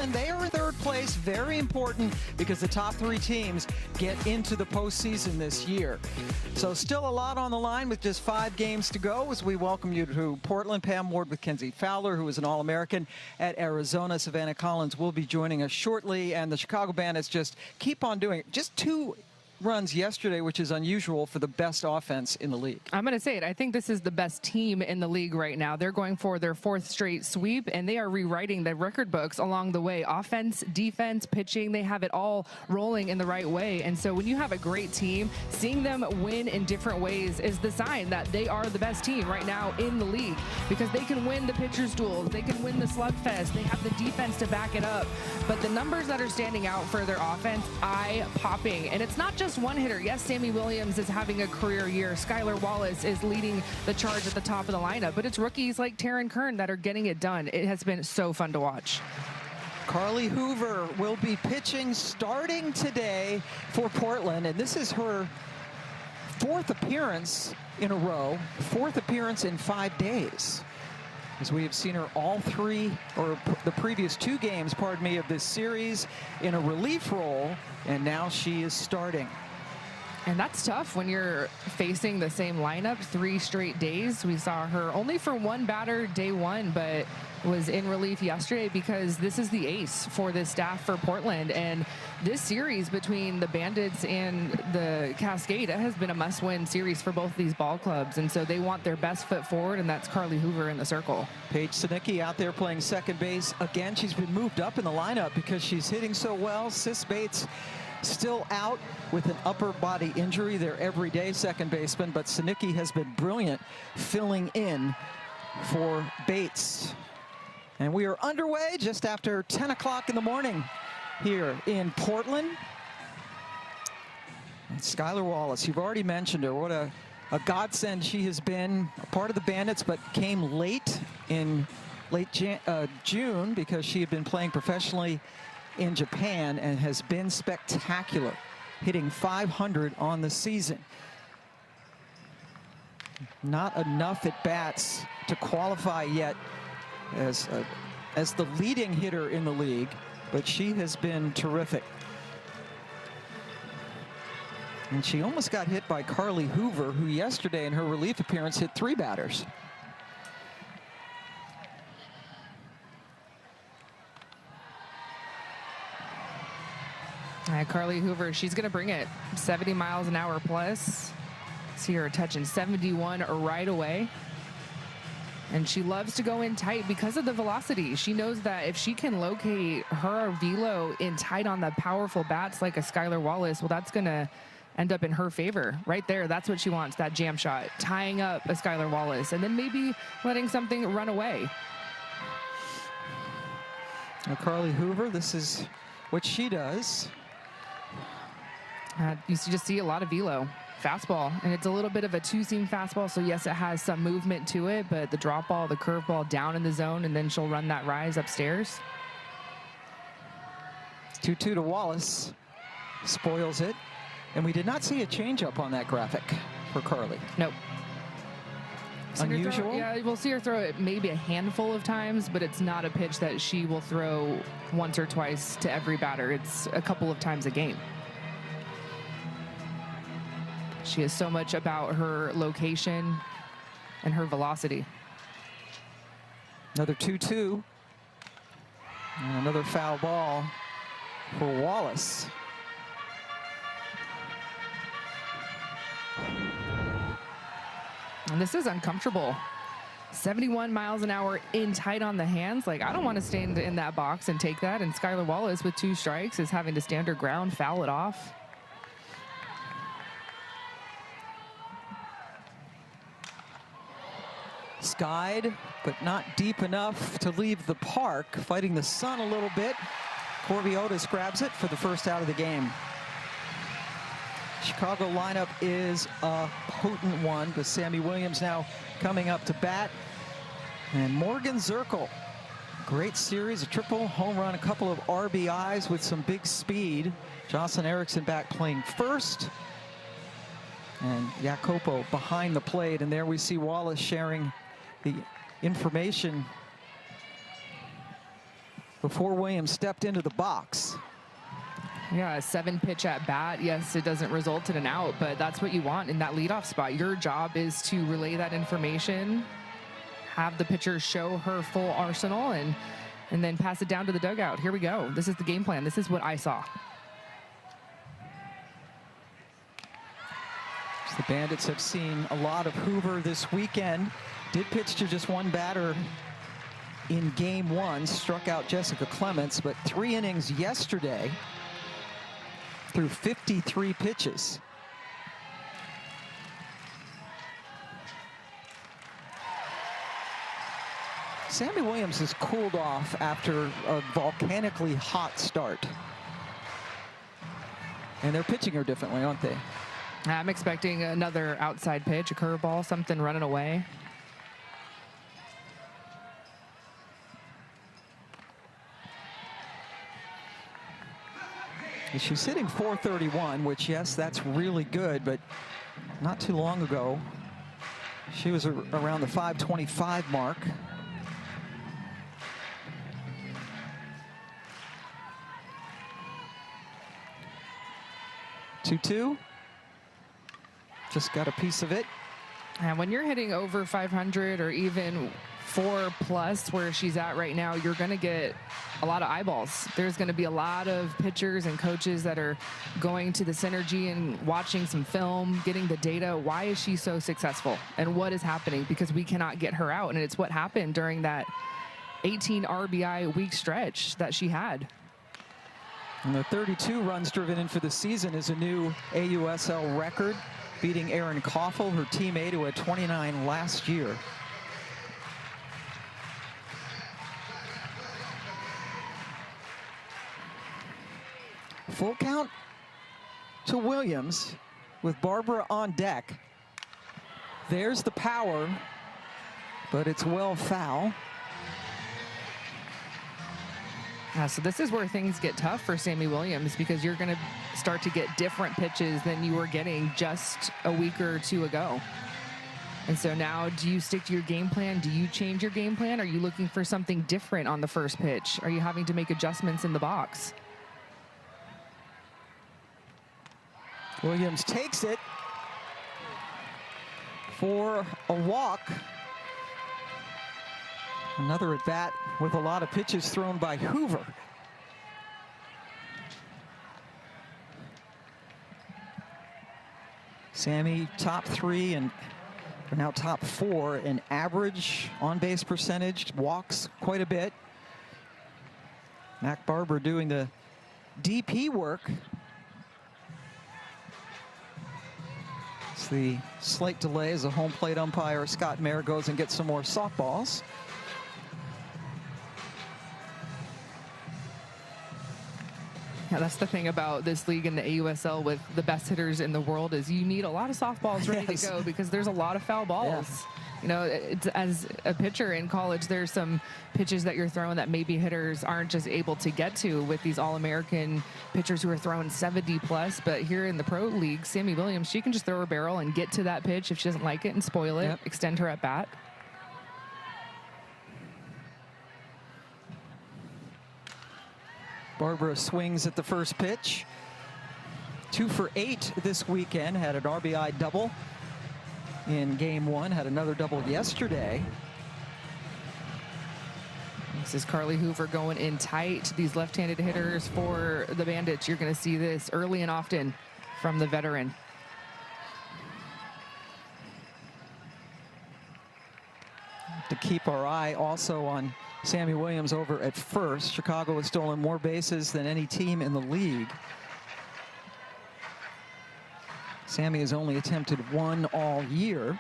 Portland, they are in third place. Very important because the top 3 teams get into the postseason this year. So still a lot on the line with just 5 games to go as we welcome you to Portland. Pam Ward with Kenzie Fowler, who is an All-American at Arizona. Savannah Collins will be joining us shortly. And the Chicago Bandits just keep on doing it. Just 2 runs yesterday, which is unusual for the best offense in the league. I'm going to say it. I think this is the best team in the league right now. They're going for their 4th straight sweep, and they are rewriting the record books along the way. Offense, defense, pitching, they have it all rolling in the right way. And so when you have a great team, seeing them win in different ways is the sign that they are the best team right now in the league, because they can win the pitcher's duels, they can win the slugfest, they have the defense to back it up. But the numbers that are standing out for their offense, eye-popping. And it's not just one hitter. Yes, Sammy Williams is having a career year. Skylar Wallace is leading the charge at the top of the lineup, but it's rookies like Taryn Kern that are getting it done. It has been so fun to watch. Carly Hoover will be pitching starting today for Portland, and this is her 4th appearance in a row, 4th appearance in 5 days. As we have seen her all 3, or the previous 2 games, pardon me, of this series in a relief role, and now she is starting. And that's tough when you're facing the same lineup 3 straight days. We saw her only for 1 batter day 1, but was in relief yesterday because this is the ace for this staff for Portland. And this series between the Bandits and the Cascade has been a must-win series for both these ball clubs. And so they want their best foot forward, and that's Carly Hoover in the circle. Paige Sinicki out there playing second base. Again, she's been moved up in the lineup because she's hitting so well. Sis Bates still out with an upper body injury, their everyday second baseman, but Sinicki has been brilliant filling in for Bates. And we are underway just after 10 o'clock in the morning here in Portland. And Skylar Wallace, you've already mentioned her. What a godsend she has been, a part of the Bandits, but came late in June because she had been playing professionally in Japan and has been spectacular, hitting .500 on the season. Not enough at bats to qualify yet as the leading hitter in the league, but she has been terrific. And she almost got hit by Carly Hoover, who yesterday in her relief appearance hit 3 batters. Carly Hoover, she's going to bring it 70 miles an hour plus. See her touching 71 right away. And she loves to go in tight because of the velocity. She knows that if she can locate her velo in tight on the powerful bats like a Skylar Wallace, well, that's going to end up in her favor. Right there, that's what she wants, that jam shot. Tying up a Skylar Wallace and then maybe letting something run away. Now, Carly Hoover, this is what she does. You just see a lot of velo. Fastball, and it's a little bit of a 2-seam fastball, so yes, it has some movement to it, but the drop ball, the curve ball down in the zone, and then she'll run that rise upstairs. 2-2 to Wallace. Spoils it. And we did not see a changeup on that graphic for Carly. Nope. Unusual? Yeah, we'll see her throw it maybe a handful of times, but it's not a pitch that she will throw once or twice to every batter. It's a couple of times a game. She is so much about her location and her velocity. Another 2-2. And another foul ball for Wallace. And this is uncomfortable. 71 miles an hour in tight on the hands. Like, I don't want to stand in that box and take that. And Skylar Wallace with 2 strikes is having to stand her ground, foul it off. Skied, but not deep enough to leave the park. Fighting the sun a little bit. Corby Otis grabs it for the first out of the game. Chicago lineup is a potent one, with Sammy Williams now coming up to bat. And Morgan Zirkle, great series, a triple, home run, a couple of RBIs with some big speed. Jocelyn Erickson back playing first. And Jacopo behind the plate. And there we see Wallace sharing the information before Williams stepped into the box. Yeah, a 7-pitch at bat. Yes, it doesn't result in an out, but that's what you want in that leadoff spot. Your job is to relay that information, have the pitcher show her full arsenal, and then pass it down to the dugout. Here we go. This is the game plan. This is what I saw. So the Bandits have seen a lot of Hoover this weekend. Did pitch to just one batter in game 1, struck out Jessica Clements, but 3 innings yesterday through 53 pitches. Sammy Williams has cooled off after a volcanically hot start. And they're pitching her differently, aren't they? I'm expecting another outside pitch, a curveball, something running away. She's hitting .431, which, yes, that's really good, but not too long ago, she was around the .525 mark. Two. Just got a piece of it. And when you're hitting over 500 or even 4+ where she's at right now, you're going to get a lot of eyeballs. There's going to be a lot of pitchers and coaches that are going to the Synergy and watching some film, getting the data. Why is she so successful? And what is happening? Because we cannot get her out. And it's what happened during that 18 RBI week stretch that she had. And the 32 runs driven in for the season is a new AUSL record, beating Erin Koffel, her teammate, who had 29 last year. Full count to Williams with Barbara on deck. There's the power, but it's well foul. So this is where things get tough for Sammy Williams, because you're going to start to get different pitches than you were getting just a week or two ago. And so now, do you stick to your game plan? Do you change your game plan? Are you looking for something different on the first pitch? Are you having to make adjustments in the box? Williams takes it for a walk. Another at bat with a lot of pitches thrown by Hoover. Sammy top 3 and now top 4 in average on-base percentage, walks quite a bit. Mac Barber doing the DP work. It's the slight delay as the home plate umpire Scott Mayer goes and gets some more softballs. Yeah, that's the thing about this league in the AUSL with the best hitters in the world, is you need a lot of softballs ready to go, because there's a lot of foul balls. Yeah. You know, it's, as a pitcher in college, there's some pitches that you're throwing that maybe hitters aren't just able to get to with these All-American pitchers who are throwing 70+. But here in the pro league, Sammy Williams, she can just throw her barrel and get to that pitch if she doesn't like it and spoil it, extend her at bat. Barbara swings at the first pitch. 2 for 8 this weekend. Had an RBI double in game 1. Had another double yesterday. This is Carly Hoover going in tight. These left-handed hitters for the Bandits, you're going to see this early and often from the veteran. To keep our eye also on Sammy Williams over at first. Chicago has stolen more bases than any team in the league. Sammy has only attempted 1 all year.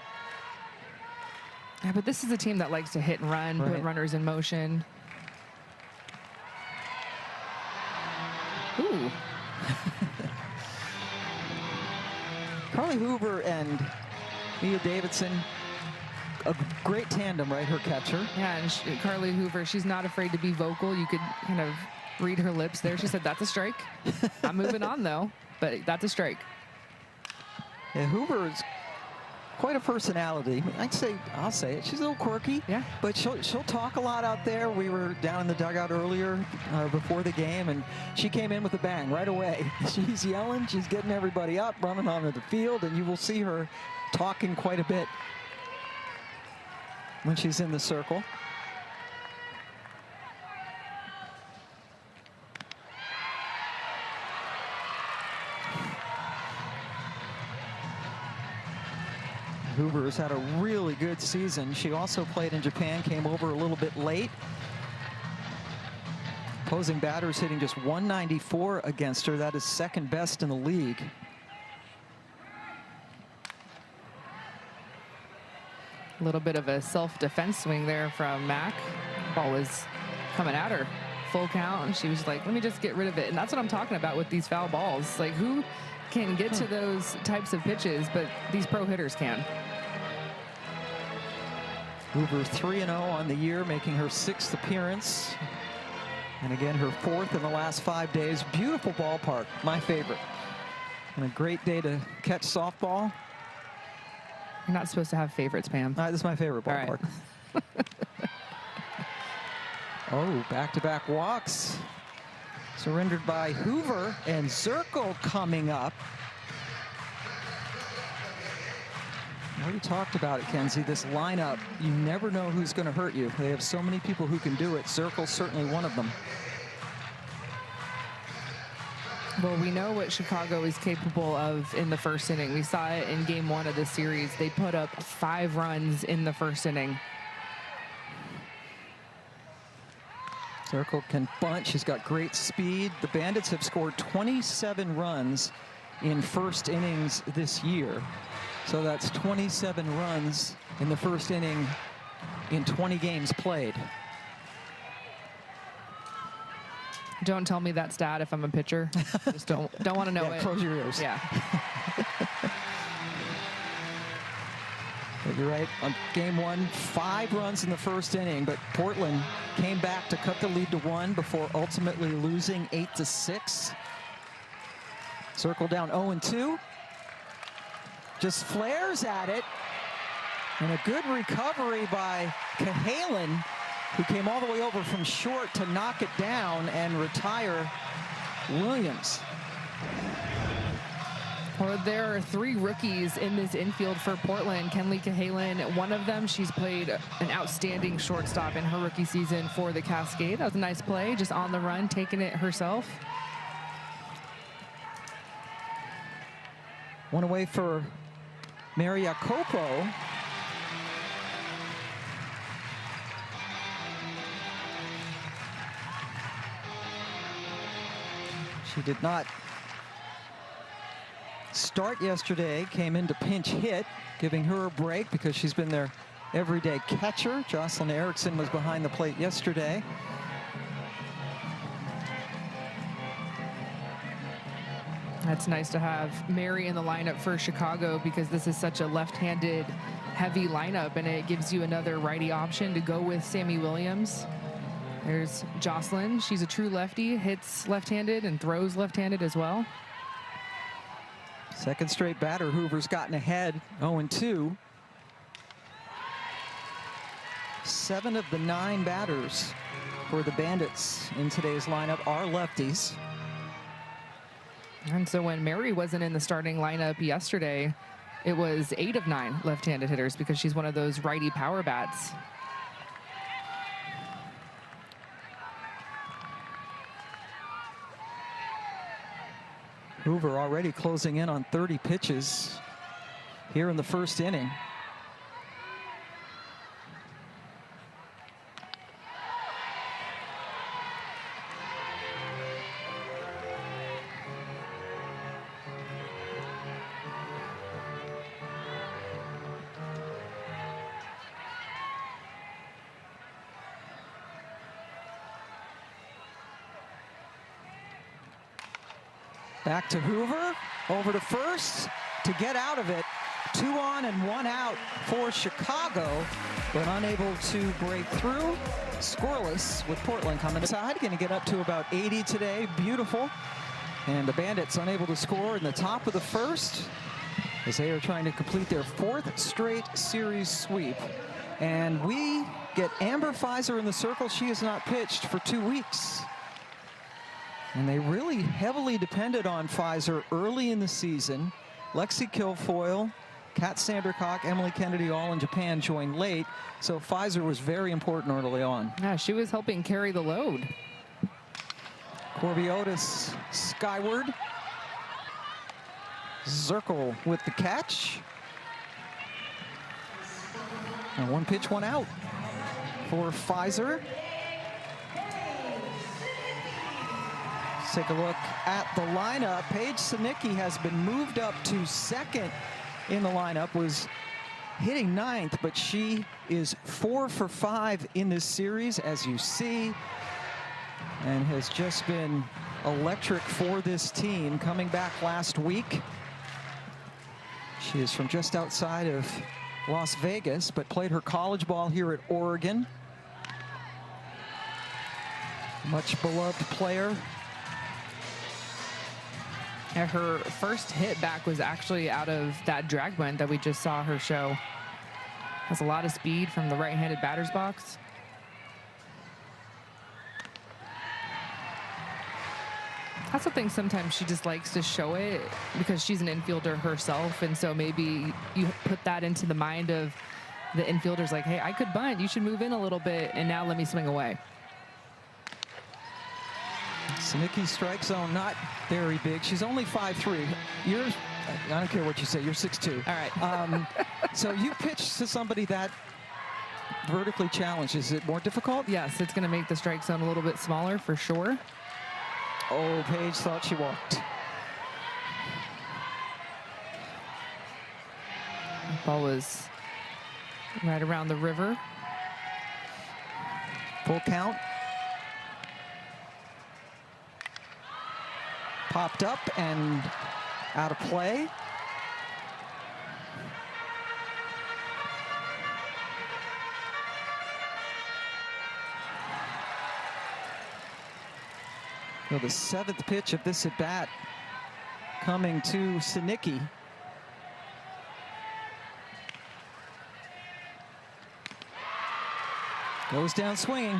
Yeah, but this is a team that likes to hit and run, put runners in motion. Ooh. Carly Hoover and Mia Davidson, a great tandem, right? Her catcher. Yeah, and Carly Hoover, she's not afraid to be vocal. You could kind of read her lips there. She said, "That's a strike." I'm moving on, though, but that's a strike. Yeah, Hoover is quite a personality. I'll say it. She's a little quirky. Yeah. But she'll talk a lot out there. We were down in the dugout earlier before the game, and she came in with a bang right away. She's yelling. She's getting everybody up, running onto the field, and you will see her talking quite a bit when she's in the circle. Hoover has had a really good season. She also played in Japan, came over a little bit late. Opposing batters hitting just 194 against her. That is second best in the league. A little bit of a self-defense swing there from Mac. Ball was coming at her. Full count, and she was like, let me just get rid of it. And that's what I'm talking about with these foul balls. Like, who can get to those types of pitches, but these pro hitters can. Hoover 3-0 on the year, making her 6th appearance. And again, her 4th in the last 5 days. Beautiful ballpark, my favorite. And a great day to catch softball. You're not supposed to have favorites, Pam. This is my favorite ballpark. Right. Oh, back-to-back walks. Surrendered by Hoover, and Zirkle coming up. We already talked about it, Kenzie. This lineup, you never know who's going to hurt you. They have so many people who can do it. Zirkle's certainly one of them. Well, we know what Chicago is capable of in the first inning. We saw it in game 1 of this series. They put up 5 runs in the first inning. Zirkle can bunt. She's got great speed. The Bandits have scored 27 runs in first innings this year. So that's 27 runs in the first inning in 20 games played. Don't tell me that stat if I'm a pitcher. Just don't want to know it. Close your ears. Yeah. But you're right. On game 1, 5 runs in the first inning, but Portland came back to cut the lead to 1 before ultimately losing 8-6. Zirkle down 0-2. Just flares at it. And a good recovery by Cahalan, who came all the way over from short to knock it down and retire Williams. Well, there are 3 rookies in this infield for Portland. Kenley Cahalan, one of them, she's played an outstanding shortstop in her rookie season for the Cascade. That was a nice play, just on the run, taking it herself. One away for Mary Jacopo. She did not start yesterday, came in to pinch hit, giving her a break because she's been their everyday catcher. Jocelyn Erickson was behind the plate yesterday. That's nice to have Mary in the lineup for Chicago because this is such a left-handed heavy lineup, and it gives you another righty option to go with Sammy Williams. There's Jocelyn. She's a true lefty, hits left-handed and throws left-handed as well. Second straight batter Hoover's gotten ahead, 0-2. 7 of the 9 batters for the Bandits in today's lineup are lefties. And so when Mary wasn't in the starting lineup yesterday, it was 8 of 9 left-handed hitters because she's one of those righty power bats. Hoover already closing in on 30 pitches here in the first inning. Back to Hoover, over to first to get out of it. 2 on and 1 out for Chicago, but unable to break through. Scoreless with Portland coming inside. Going to get up to about 80 today. Beautiful. And the Bandits unable to score in the top of the first. as they are trying to complete their 4th straight series sweep. And we get Amber Pfizer in the circle. She has not pitched for 2 weeks. And they really heavily depended on Pfizer early in the season. Lexi Kilfoyle, Kat Sandercock, Emily Kennedy, all in Japan, joined late. So Pfizer was very important early on. Yeah, she was helping carry the load. Corviotis skyward. Zirkle with the catch. And 1 pitch, 1 out for Pfizer. Let's take a look at the lineup. Paige Sinicki has been moved up to 2nd in the lineup, was hitting 9th, but she is 4 for 5 in this series, as you see, and has just been electric for this team. Coming back last week, she is from just outside of Las Vegas, but played her college ball here at Oregon. Much beloved player. And her first hit back was actually out of that drag bunt that we just saw her show. Has a lot of speed from the right-handed batter's box. That's the thing, sometimes she just likes to show it because she's an infielder herself, and so maybe you put that into the mind of the infielders, like, hey, I could bunt, you should move in a little bit, and now let me swing away. Sinicki's strike zone not very big. She's only 5'3". I don't care what you say, you're 6'2". All right. So you pitched to somebody that vertically challenged. Is it more difficult? Yes, it's going to make the strike zone a little bit smaller for sure. Oh, Paige thought she walked. Ball was right around the river. Full count. Popped up and out of play. So the 7th pitch of this at bat coming to Sinicki. Goes down swinging.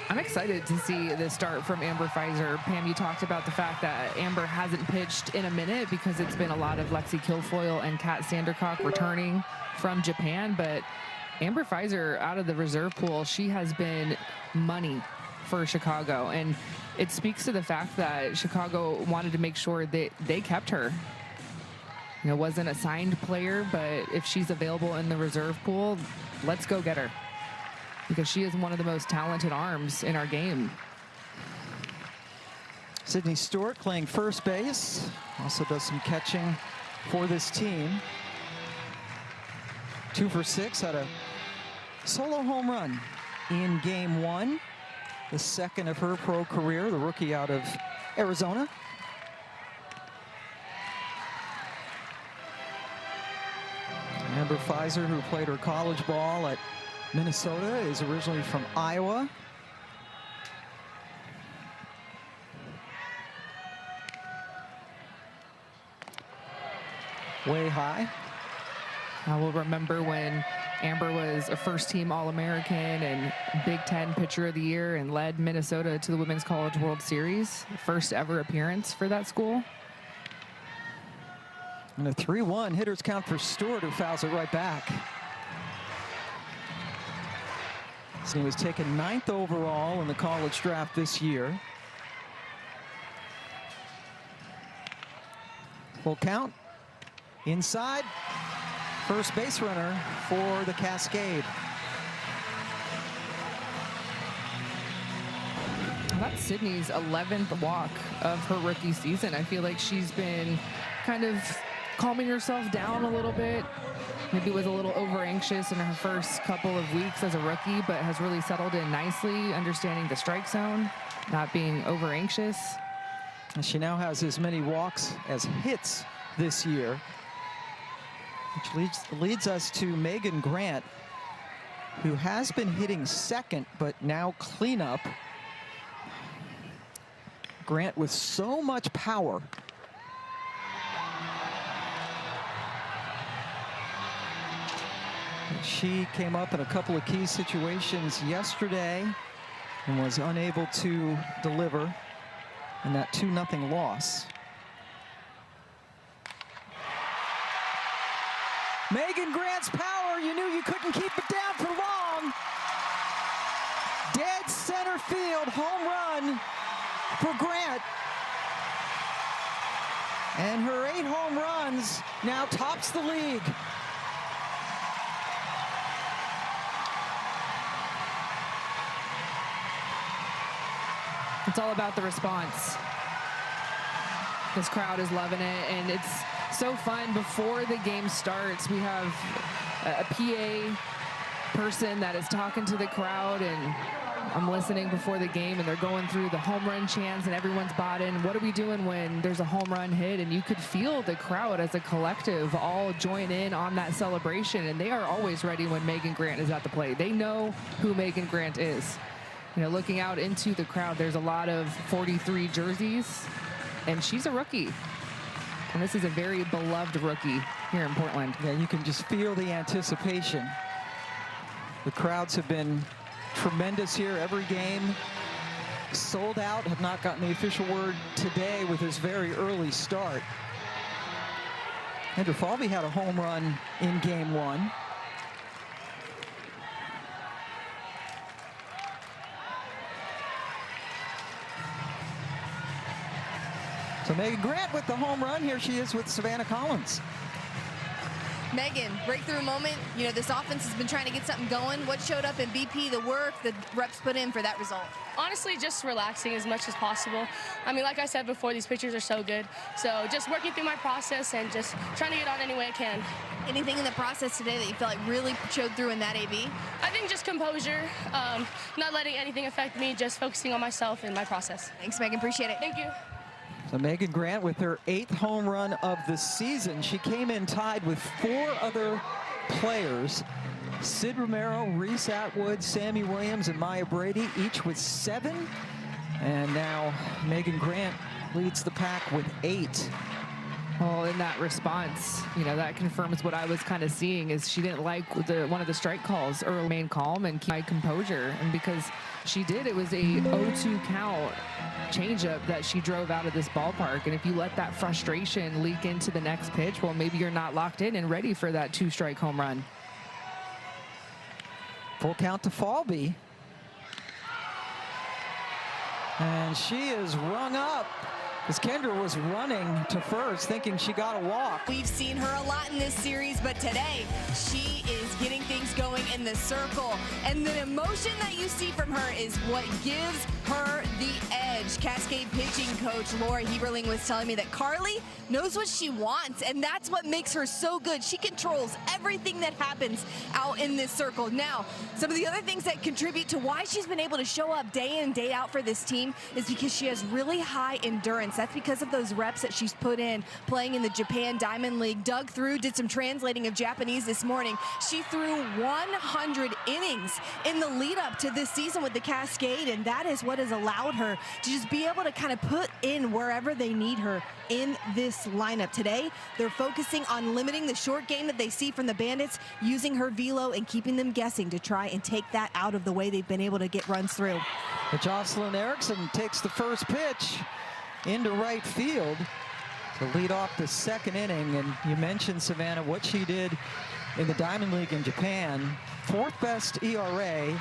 I'm excited to see the start from Amber Pfizer. Pam, you talked about the fact that Amber hasn't pitched in a minute because it's been a lot of Lexi Kilfoyle and Kat Sandercock returning from Japan, but Amber Pfizer out of the reserve pool, she has been money for Chicago, and it speaks to the fact that Chicago wanted to make sure that they kept her. You know, wasn't a signed player, but if she's available in the reserve pool, let's go get her, because she is one of the most talented arms in our game. Sydney Stewart playing first base, also does some catching for this team. 2 for 6, had a solo home run in game 1, the 2nd of her pro career, the rookie out of Arizona. Amber Pfizer, who played her college ball at Minnesota, is originally from Iowa. Way high. I will remember when Amber was a first-team All-American and Big Ten Pitcher of the Year and led Minnesota to the Women's College World Series. First ever appearance for that school. And a 3-1 hitters count for Stewart, who fouls it right back. So he was taken 9th overall in the college draft this year. Full count. Inside. First base runner for the Cascade. That's Sydney's 11th walk of her rookie season. I feel like she's been kind of calming herself down a little bit. Maybe was a little over anxious in her first couple of weeks as a rookie, but has really settled in nicely, understanding the strike zone, not being over anxious. And she now has as many walks as hits this year, which leads us to Megan Grant, who has been hitting second, but now cleanup. Grant with so much power. She came up in a couple of key situations yesterday and was unable to deliver in that 2-0 loss. Megan Grant's power, you knew you couldn't keep it down for long. Dead center field, home run for Grant. And her 8 home runs now tops the league. It's all about the response. This crowd is loving it, and it's so fun. Before the game starts, we have a PA person that is talking to the crowd, and I'm listening before the game, and they're going through the home run chants, and everyone's bought in. What are we doing when there's a home run hit? And you could feel the crowd as a collective all join in on that celebration, and they are always ready when Megan Grant is at the plate. They know who Megan Grant is. You know, looking out into the crowd, there's a lot of 43 jerseys, and she's a rookie. And this is a very beloved rookie here in Portland. Yeah, you can just feel the anticipation. The crowds have been tremendous here every game. Sold out, have not gotten the official word today with this very early start. Andrew Falvey had a home run in game 1. So Megan Grant with the home run. Here she is with Savannah Collins. Megan, breakthrough moment. You know, this offense has been trying to get something going. What showed up in BP, the work, the reps put in for that result? Honestly, just relaxing as much as possible. I mean, like I said before, these pitchers are so good. So just working through my process and just trying to get on any way I can. Anything in the process today that you feel like really showed through in that AB? I think just composure, not letting anything affect me, just focusing on myself and my process. Thanks, Megan. Appreciate it. Thank you. So Megan Grant with her 8th home run of the season. She came in tied with 4 other players. Sid Romero, Reese Atwood, Sammy Williams, and Maya Brady, each with 7. And now Megan Grant leads the pack with 8. Well, in that response, you know, that confirms what I was kind of seeing is she didn't like one of the strike calls early, remain calm and keep my composure. And because she did, it was a 0-2 count changeup that she drove out of this ballpark. And if you let that frustration leak into the next pitch, well, maybe you're not locked in and ready for that 2-strike home run. Full count to Falvey. And she is rung up as Kendra was running to first, thinking she got a walk. We've seen her a lot in this series, but today she is getting things going in the circle. And the emotion that you see from her is what gives her the edge. Cascade pitching coach Laura Heberling was telling me that Carly knows what she wants, and that's what makes her so good. She controls everything that happens out in this circle. Now, some of the other things that contribute to why she's been able to show up day in, day out for this team is because she has really high endurance. That's because of those reps that she's put in playing in the Japan Diamond League. Dug through, did some translating of Japanese this morning. She threw 100 innings in the lead up to this season with the Cascade, and that is what has allowed her to just be able to kind of put in wherever they need her in this lineup. Today, they're focusing on limiting the short game that they see from the Bandits, using her velo and keeping them guessing to try and take that out of the way they've been able to get runs through. But Jocelyn Erickson takes the first pitch into right field to lead off the 2nd inning. And you mentioned, Savannah, what she did in the Diamond League in Japan. 4th best ERA,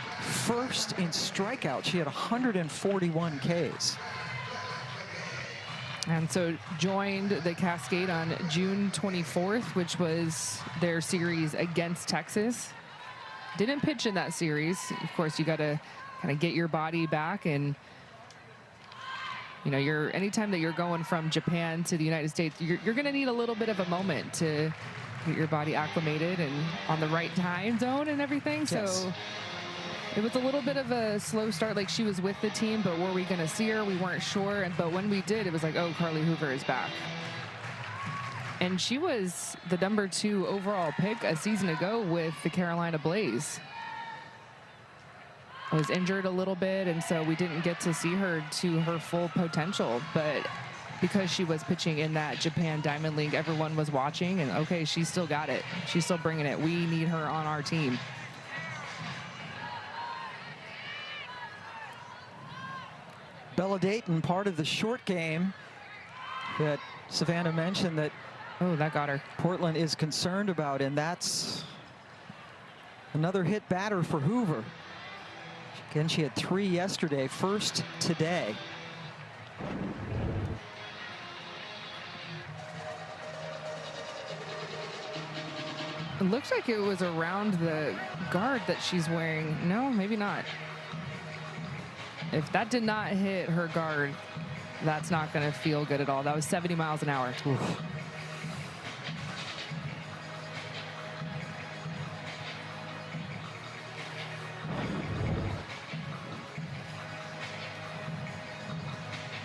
1st in strikeouts. She had 141 Ks. And so joined the Cascade on June 24th, which was their series against Texas. Didn't pitch in that series. Of course, you got to kind of get your body back, and you know, anytime that you're going from Japan to the United States, you're going to need a little bit of a moment to get your body acclimated and on the right time zone and everything. Yes. So it was a little bit of a slow start. Like, she was with the team, but were we going to see her? We weren't sure. But when we did, it was like, oh, Carly Hoover is back. And she was the #2 overall pick a season ago with the Carolina Blaze. was injured a little bit, and so we didn't get to see her to her full potential. But because she was pitching in that Japan Diamond League, everyone was watching, and okay, she's still got it. She's still bringing it. We need her on our team. Bella Dayton, part of the short game that Savannah mentioned that that got her. Portland is concerned about, and that's another hit batter for Hoover. Again, she had 3 yesterday, first today. It looks like it was around the guard that she's wearing. No, maybe not. If that did not hit her guard, that's not going to feel good at all. That was 70 miles an hour. Oof.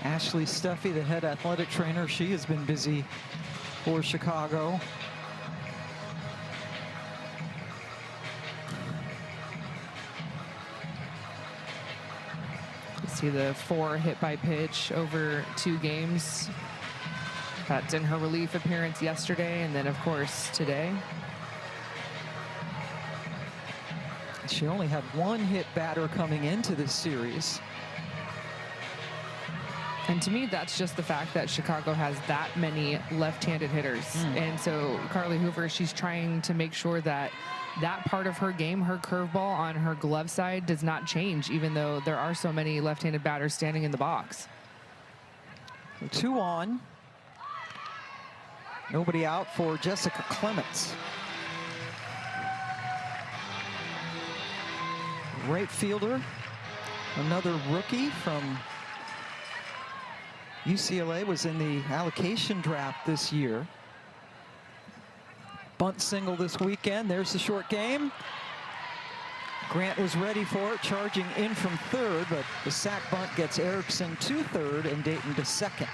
Ashley Steffi, the head athletic trainer, she has been busy for Chicago. You see the 4 hit by pitch over 2 games. That's in her relief appearance yesterday, and then of course today. She only had 1 hit batter coming into this series. And to me, that's just the fact that Chicago has that many left-handed hitters. And so Carly Hoover, she's trying to make sure that that part of her game, her curveball on her glove side, does not change, even though there are so many left-handed batters standing in the box. 2 on. Nobody out for Jessica Clements. Right fielder, another rookie from UCLA, was in the allocation draft this year. Bunt single this weekend. There's the short game. Grant was ready for it, charging in from third, but the sac bunt gets Erickson to third and Dayton to second.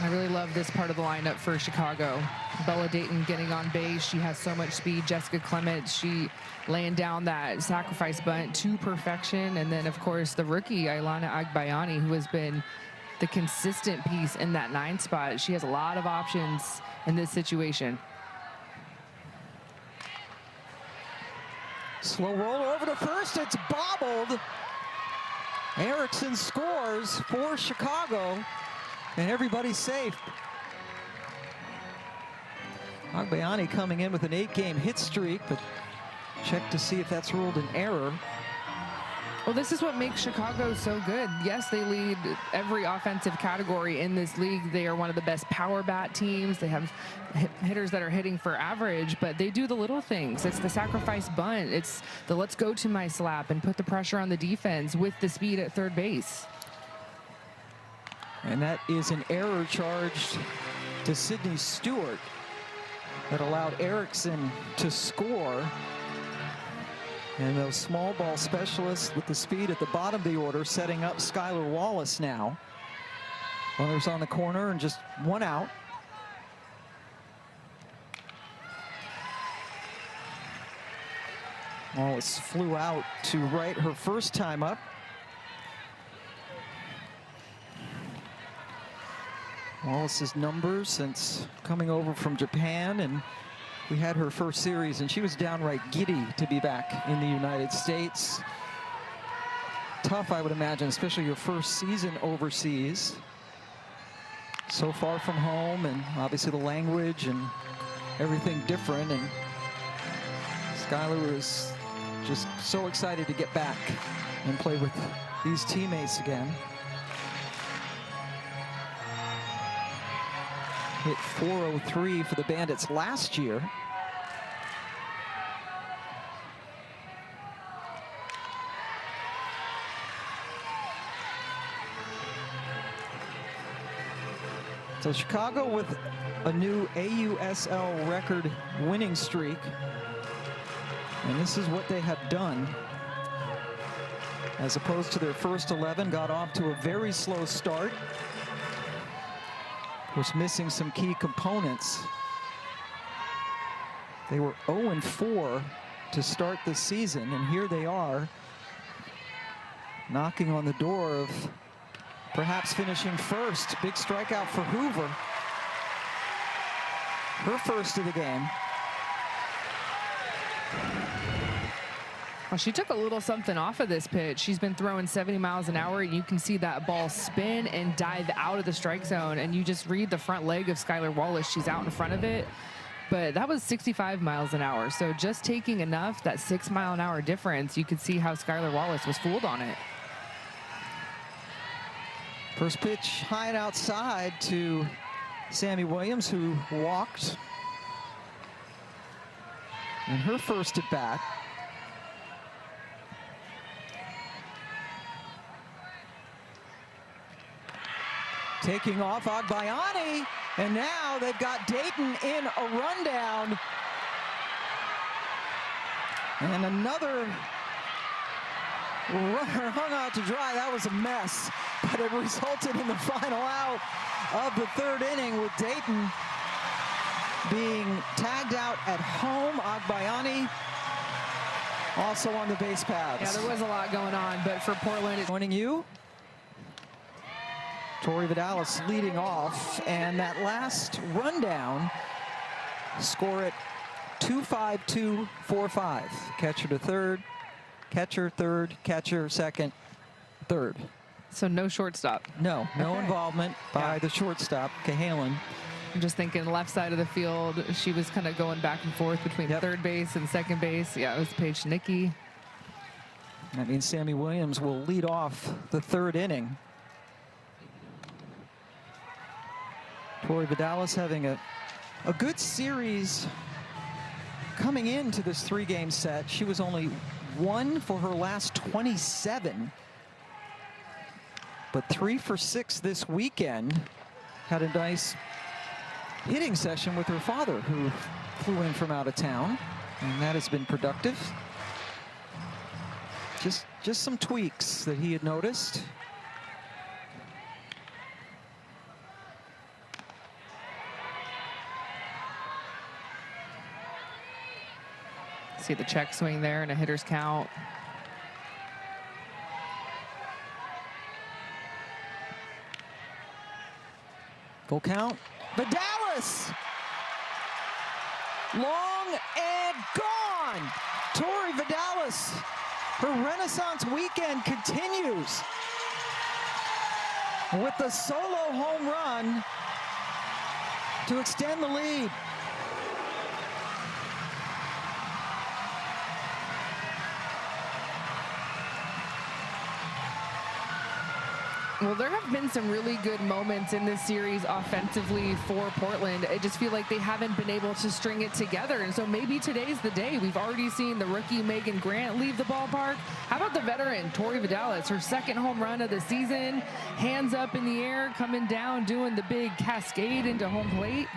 I really love this part of the lineup for Chicago. Bella Dayton getting on base. She has so much speed. Jessica Clements, she laying down that sacrifice bunt to perfection. And then, of course, the rookie, Ailana Agbayani, who has been the consistent piece in that 9 spot. She has a lot of options in this situation. Slow roll over to first. It's bobbled. Erickson scores for Chicago, and everybody's safe. Agbayani coming in with an 8-game hit streak, but check to see if that's ruled an error. Well, this is what makes Chicago so good. Yes, they lead every offensive category in this league. They are one of the best power bat teams. They have hitters that are hitting for average, but they do the little things. It's the sacrifice bunt. It's the let's go to my slap and put the pressure on the defense with the speed at third base. And that is an error charged to Sydney Stewart that allowed Erickson to score. And those small ball specialists with the speed at the bottom of the order setting up Skylar Wallace now. Runners on the corner and just 1 out. Wallace flew out to right her first time up. Wallace's numbers since coming over from Japan, and we had her first series and she was downright giddy to be back in the United States. Tough, I would imagine, especially your first season overseas. So far from home, and obviously the language and everything different. And Skylar was just so excited to get back and play with these teammates again. Hit .403 for the Bandits last year. So Chicago with a new AUSL record winning streak. And this is what they have done. As opposed to their first 11, got off to a very slow start. Was missing some key components. They were 0-4 to start the season, and here they are knocking on the door of perhaps finishing first. Big strikeout for Hoover. Her first of the game. Well, she took a little something off of this pitch. She's been throwing 70 miles an hour, and you can see that ball spin and dive out of the strike zone. And you just read the front leg of Skylar Wallace. She's out in front of it. But that was 65 miles an hour. So just taking enough, that 6 mile an hour difference, you could see how Skylar Wallace was fooled on it. First pitch high and outside to Sammy Williams, who walked in her first at bat. Taking off Agbayani, and now they've got Dayton in a rundown. And another runner hung out to dry. That was a mess, but it resulted in the final out of the third inning, with Dayton being tagged out at home. Agbayani also on the base paths. Yeah, there was a lot going on, but for Portland, joining you, Tori Vidalis leading off, and that last rundown, score it 2-5-2-4-5. Catcher to third, catcher third, catcher second, third. so no shortstop. No involvement by the shortstop, Cahalan. I'm just thinking left side of the field, she was kind of going back and forth between third base and second base. Yeah, it was Paige Nicky. That means Sammy Williams will lead off the third inning. Tori Vidalis having a good series coming into this three-game set. She was only 1 for her last 27, but 3 for 6 this weekend. Had a nice hitting session with her father, who flew in from out of town, and that has been productive. Just some tweaks that he had noticed. See the check swing there and a hitter's count. Full count. Vidalis! Long and gone! Tori Vidalis. Her Renaissance weekend continues with the solo home run to extend the lead. Well, there have been some really good moments in this series offensively for Portland. I just feel like they haven't been able to string it together. And so maybe today's the day. We've already seen the rookie Megan Grant leave the ballpark. How about the veteran Tori Vidalis, her second home run of the season, hands up in the air, coming down, doing the big cascade into home plate.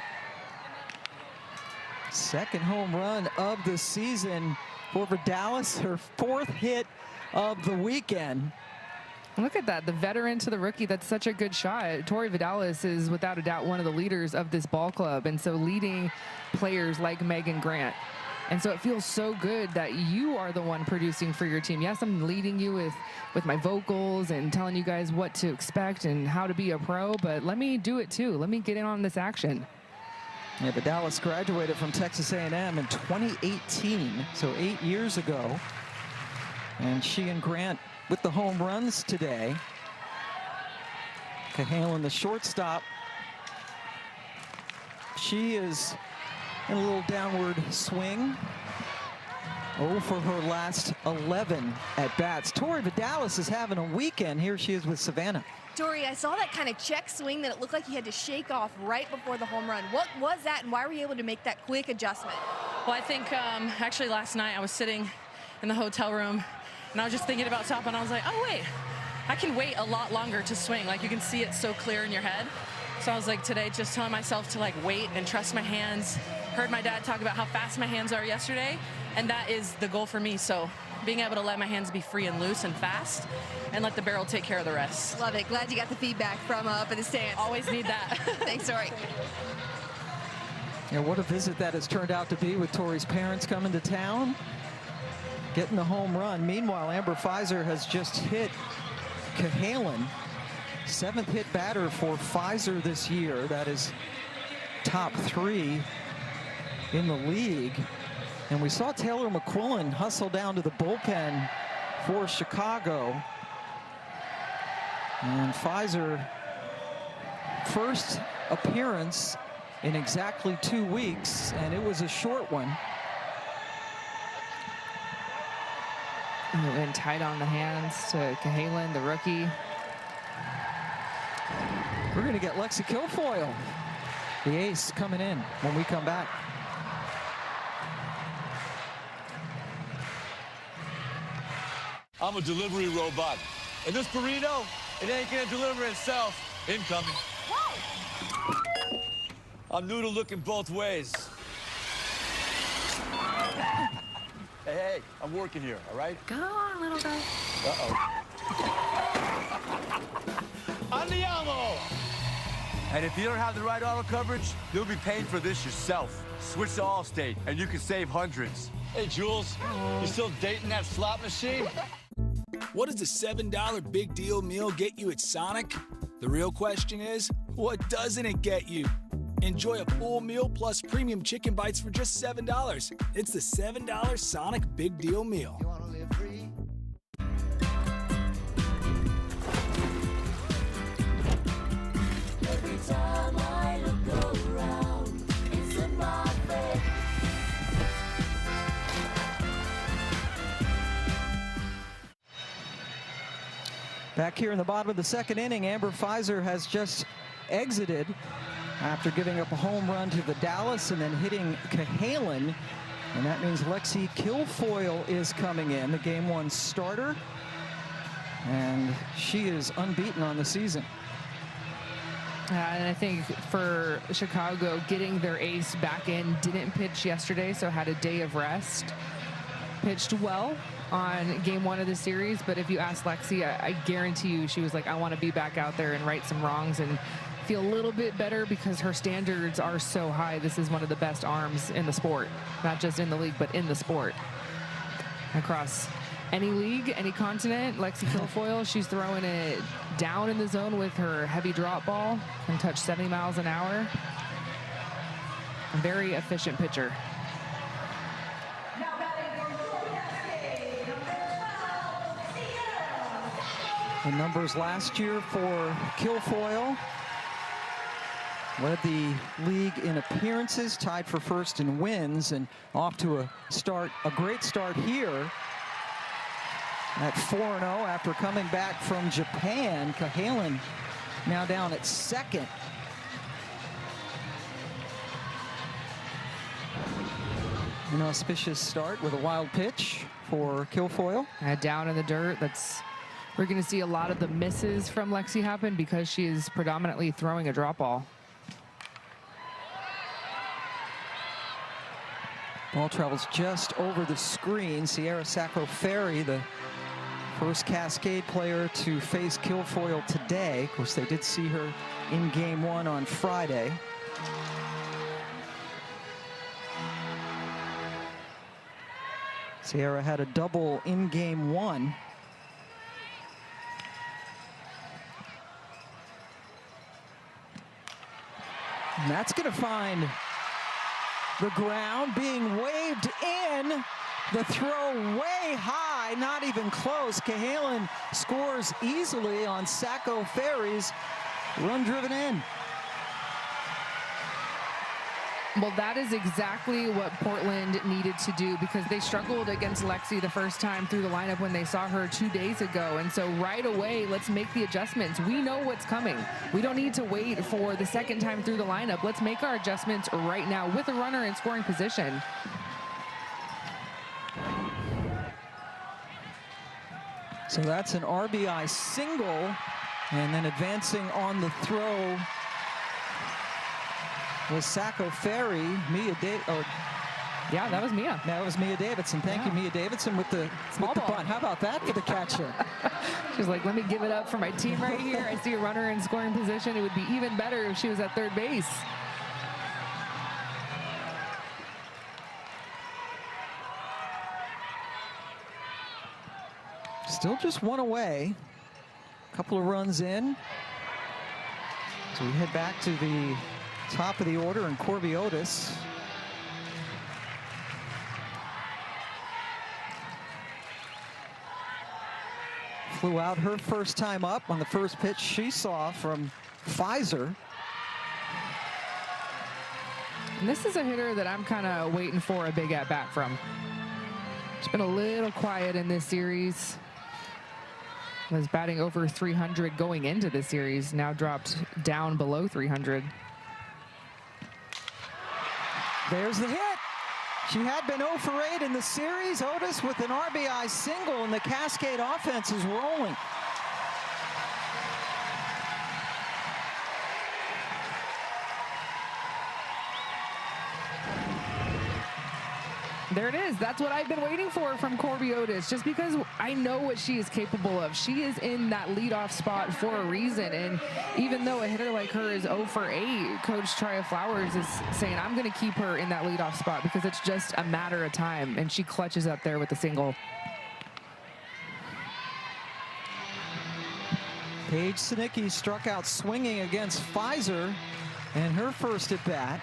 Second home run of the season for Vidalis, her 4th hit of the weekend. Look at that, the veteran to the rookie. That's such a good shot. Tori Vidalis is without a doubt one of the leaders of this ball club, and so leading players like Megan Grant. And so it feels so good that you are the one producing for your team. Yes, I'm leading you with my vocals and telling you guys what to expect and how to be a pro, but let me do it too. Let me get in on this action. Yeah, Vidalis graduated from Texas A&M in 2018, so 8 years ago. And she and Grant with the home runs today. Cahalan, the shortstop. She is in a little downward swing. 0 for her last 11 at bats. Tori Vidalis is having a weekend. Here she is with Savannah. Tori, I saw that kind of check swing that it looked like you had to shake off right before the home run. What was that, and why were you able to make that quick adjustment? Well, I think actually last night I was sitting in the hotel room, and I was just thinking about stopping. I was like, oh, wait, I can wait a lot longer to swing. Like, you can see it so clear in your head. So I was like, today, just telling myself to, like, wait and trust my hands. Heard my dad talk about how fast my hands are yesterday, and that is the goal for me. So being able to let my hands be free and loose and fast and let the barrel take care of the rest. Love it. Glad you got the feedback from up in the stands. Always need that. Thanks, Tori. Yeah, what a visit that has turned out to be with Tori's parents coming to town, getting the home run. Meanwhile, Amber Pfizer has just hit Cahalan, 7th hit batter for Pfizer this year. That is top 3 in the league. And we saw Taylor McQuillan hustle down to the bullpen for Chicago. And Pfizer, first appearance in exactly 2 weeks, and it was a short one. And tight on the hands to Cahalan, the rookie. We're going to get Lexi Kilfoyle, the ace, coming in when we come back. I'm a delivery robot. And this burrito, it ain't gonna deliver itself. Incoming. Whoa. I'm noodle looking both ways. Hey, I'm working here, all right? Go on, little guy. Uh-oh. Andiamo! And if you don't have the right auto coverage, you'll be paying for this yourself. Switch to Allstate, and you can save hundreds. Hey, Jules, you still dating that slot machine? What does the $7 big deal meal get you at Sonic? The real question is, what doesn't it get you? Enjoy a full meal plus premium chicken bites for just $7. It's the $7 Sonic Big Deal Meal. You wanna live free? Every time I look around, it's in my face. Back here in the bottom of the 2nd inning, Amber Pfizer has just exited after giving up a home run to the Dallas and then hitting Cahalan. And that means Lexi Kilfoyle is coming in, the Game 1 starter. And she is unbeaten on the season. And I think for Chicago, getting their ace back in, didn't pitch yesterday, so had a day of rest. Pitched well on Game 1 of the series, but if you ask Lexi, I guarantee you she was like, I want to be back out there and right some wrongs and feel a little bit better because her standards are so high. This is one of the best arms in the sport, not just in the league, but in the sport. Across any league, any continent, Lexi Kilfoyle, she's throwing it down in the zone with her heavy drop ball, can touch 70 miles an hour. A very efficient pitcher. The numbers last year for Kilfoyle. Led the league in appearances, tied for first in wins, and off to a great start here at 4-0 after coming back from Japan. Cahalan now down at 2nd. An auspicious start with a wild pitch for Kilfoyle. Down in the dirt. We're going to see a lot of the misses from Lexi happen because she is predominantly throwing a drop ball. Ball travels just over the screen. Sierra Sacco-Ferry, the first Cascade player to face Kilfoyle today. Of course, they did see her in Game 1 on Friday. Sierra had a double in Game 1. And that's going to find the ground, being waved in. The throw way high, not even close. Cahalan scores easily on Sacco-Ferry's run driven in. Well, that is exactly what Portland needed to do because they struggled against Lexi the first time through the lineup when they saw her 2 days ago. And so right away, let's make the adjustments. We know what's coming. We don't need to wait for the second time through the lineup. Let's make our adjustments right now with a runner in scoring position. So that's an RBI single, and then advancing on the throw was Sacco-Ferry. Yeah, that was Mia. That was Mia Davidson. Thank you, Mia Davidson, with the bunt. How about that for the catcher? She's like, let me give it up for my team right here. I see a runner in scoring position. It would be even better if she was at third base. Still just one away. A couple of runs in. So we head back to the top of the order, and Corby Otis flew out her first time up on the first pitch she saw from Pfizer. And this is a hitter that I'm kind of waiting for a big at-bat from. She's been a little quiet in this series. Was batting over 300 going into the series, now dropped down below 300. There's the hit. She had been 0 for 8 in the series. Otis with an RBI single, and the Cascade offense is rolling. There it is. That's what I've been waiting for from Corby Otis, just because I know what she is capable of. She is in that leadoff spot for a reason, and even though a hitter like her is 0 for 8, Coach Trya Flowers is saying, I'm going to keep her in that leadoff spot because it's just a matter of time, and she clutches up there with a single. Paige Sinicki struck out swinging against Pfizer in her first at bat.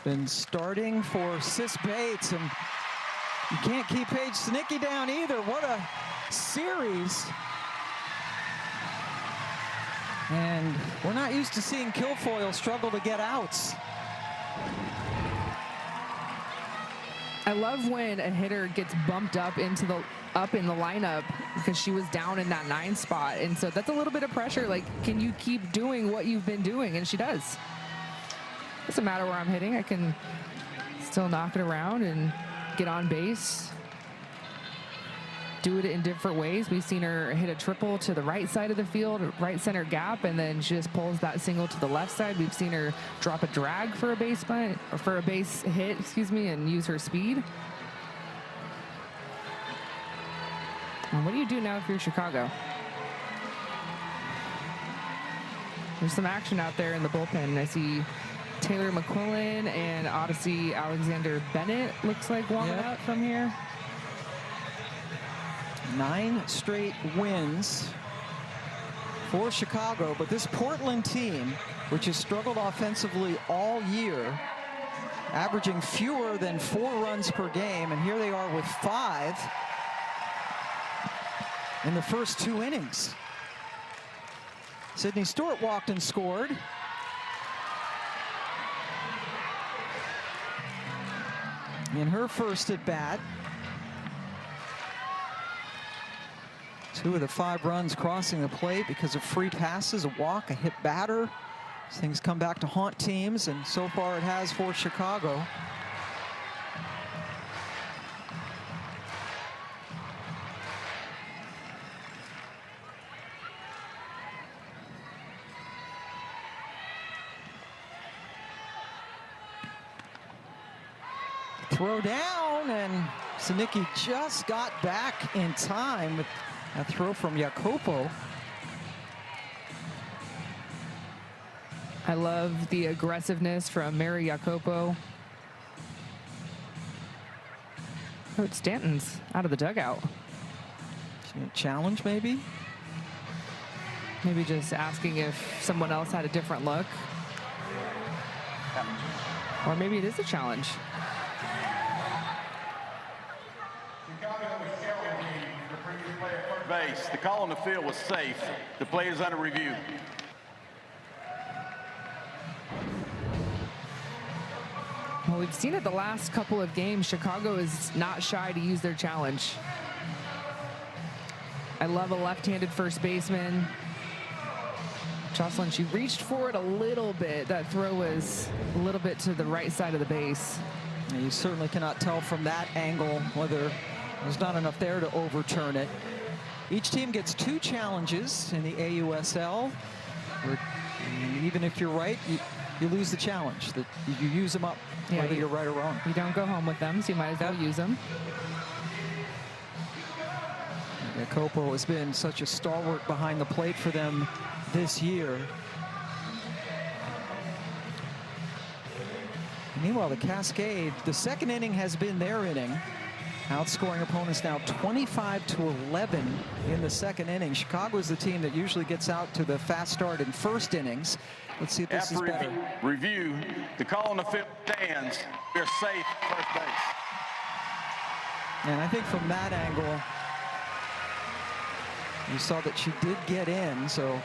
Been starting for Sis Bates, and you can't keep Paige Sinicki down either. What a series. And we're not used to seeing Kilfoyle struggle to get outs. I love when a hitter gets bumped up in the lineup because she was down in that 9 spot, and so that's a little bit of pressure. Like, can you keep doing what you've been doing? And she does. Doesn't matter where I'm hitting, I can still knock it around and get on base. Do it in different ways. We've seen her hit a triple to the right side of the field, right center gap, and then she just pulls that single to the left side. We've seen her drop a drag for a base hit, and use her speed. And what do you do now if you're Chicago? There's some action out there in the bullpen. I see Taylor McQuillan and Odyssey Alexander Bennett looks like warming up from here. 9 straight wins for Chicago, but this Portland team, which has struggled offensively all year, averaging fewer than 4 runs per game, and here they are with 5 in the first 2 innings. Sydney Stewart walked and scored. In her first at bat. 2 of the 5 runs crossing the plate because of free passes, a walk, a hit batter. Things come back to haunt teams, and so far it has for Chicago. Throw down, and Sinicki just got back in time with a throw from Jacopo. I love the aggressiveness from Mary Jacopo. Coach Stanton's out of the dugout. Challenge, maybe? Maybe just asking if someone else had a different look. Or maybe it is a challenge. Base. The call on the field was safe. The play is under review. Well, we've seen it the last couple of games. Chicago is not shy to use their challenge. I love a left-handed first baseman. Jocelyn, she reached for it a little bit. That throw was a little bit to the right side of the base. And you certainly cannot tell from that angle whether there's not enough there to overturn it. Each team gets 2 challenges in the AUSL. Even if you're right, you lose the challenge. You use them up, whether you're right or wrong. You don't go home with them, so you might as well use them. Jacopo has been such a stalwart behind the plate for them this year. Meanwhile, the Cascade, the second inning has been their inning. Outscoring opponents now 25-11 in the second inning. Chicago is the team that usually gets out to the fast start in first innings. Let's see if this is better. Review, the call on the field stands. We're safe at first base. And I think from that angle, you saw that she did get in, so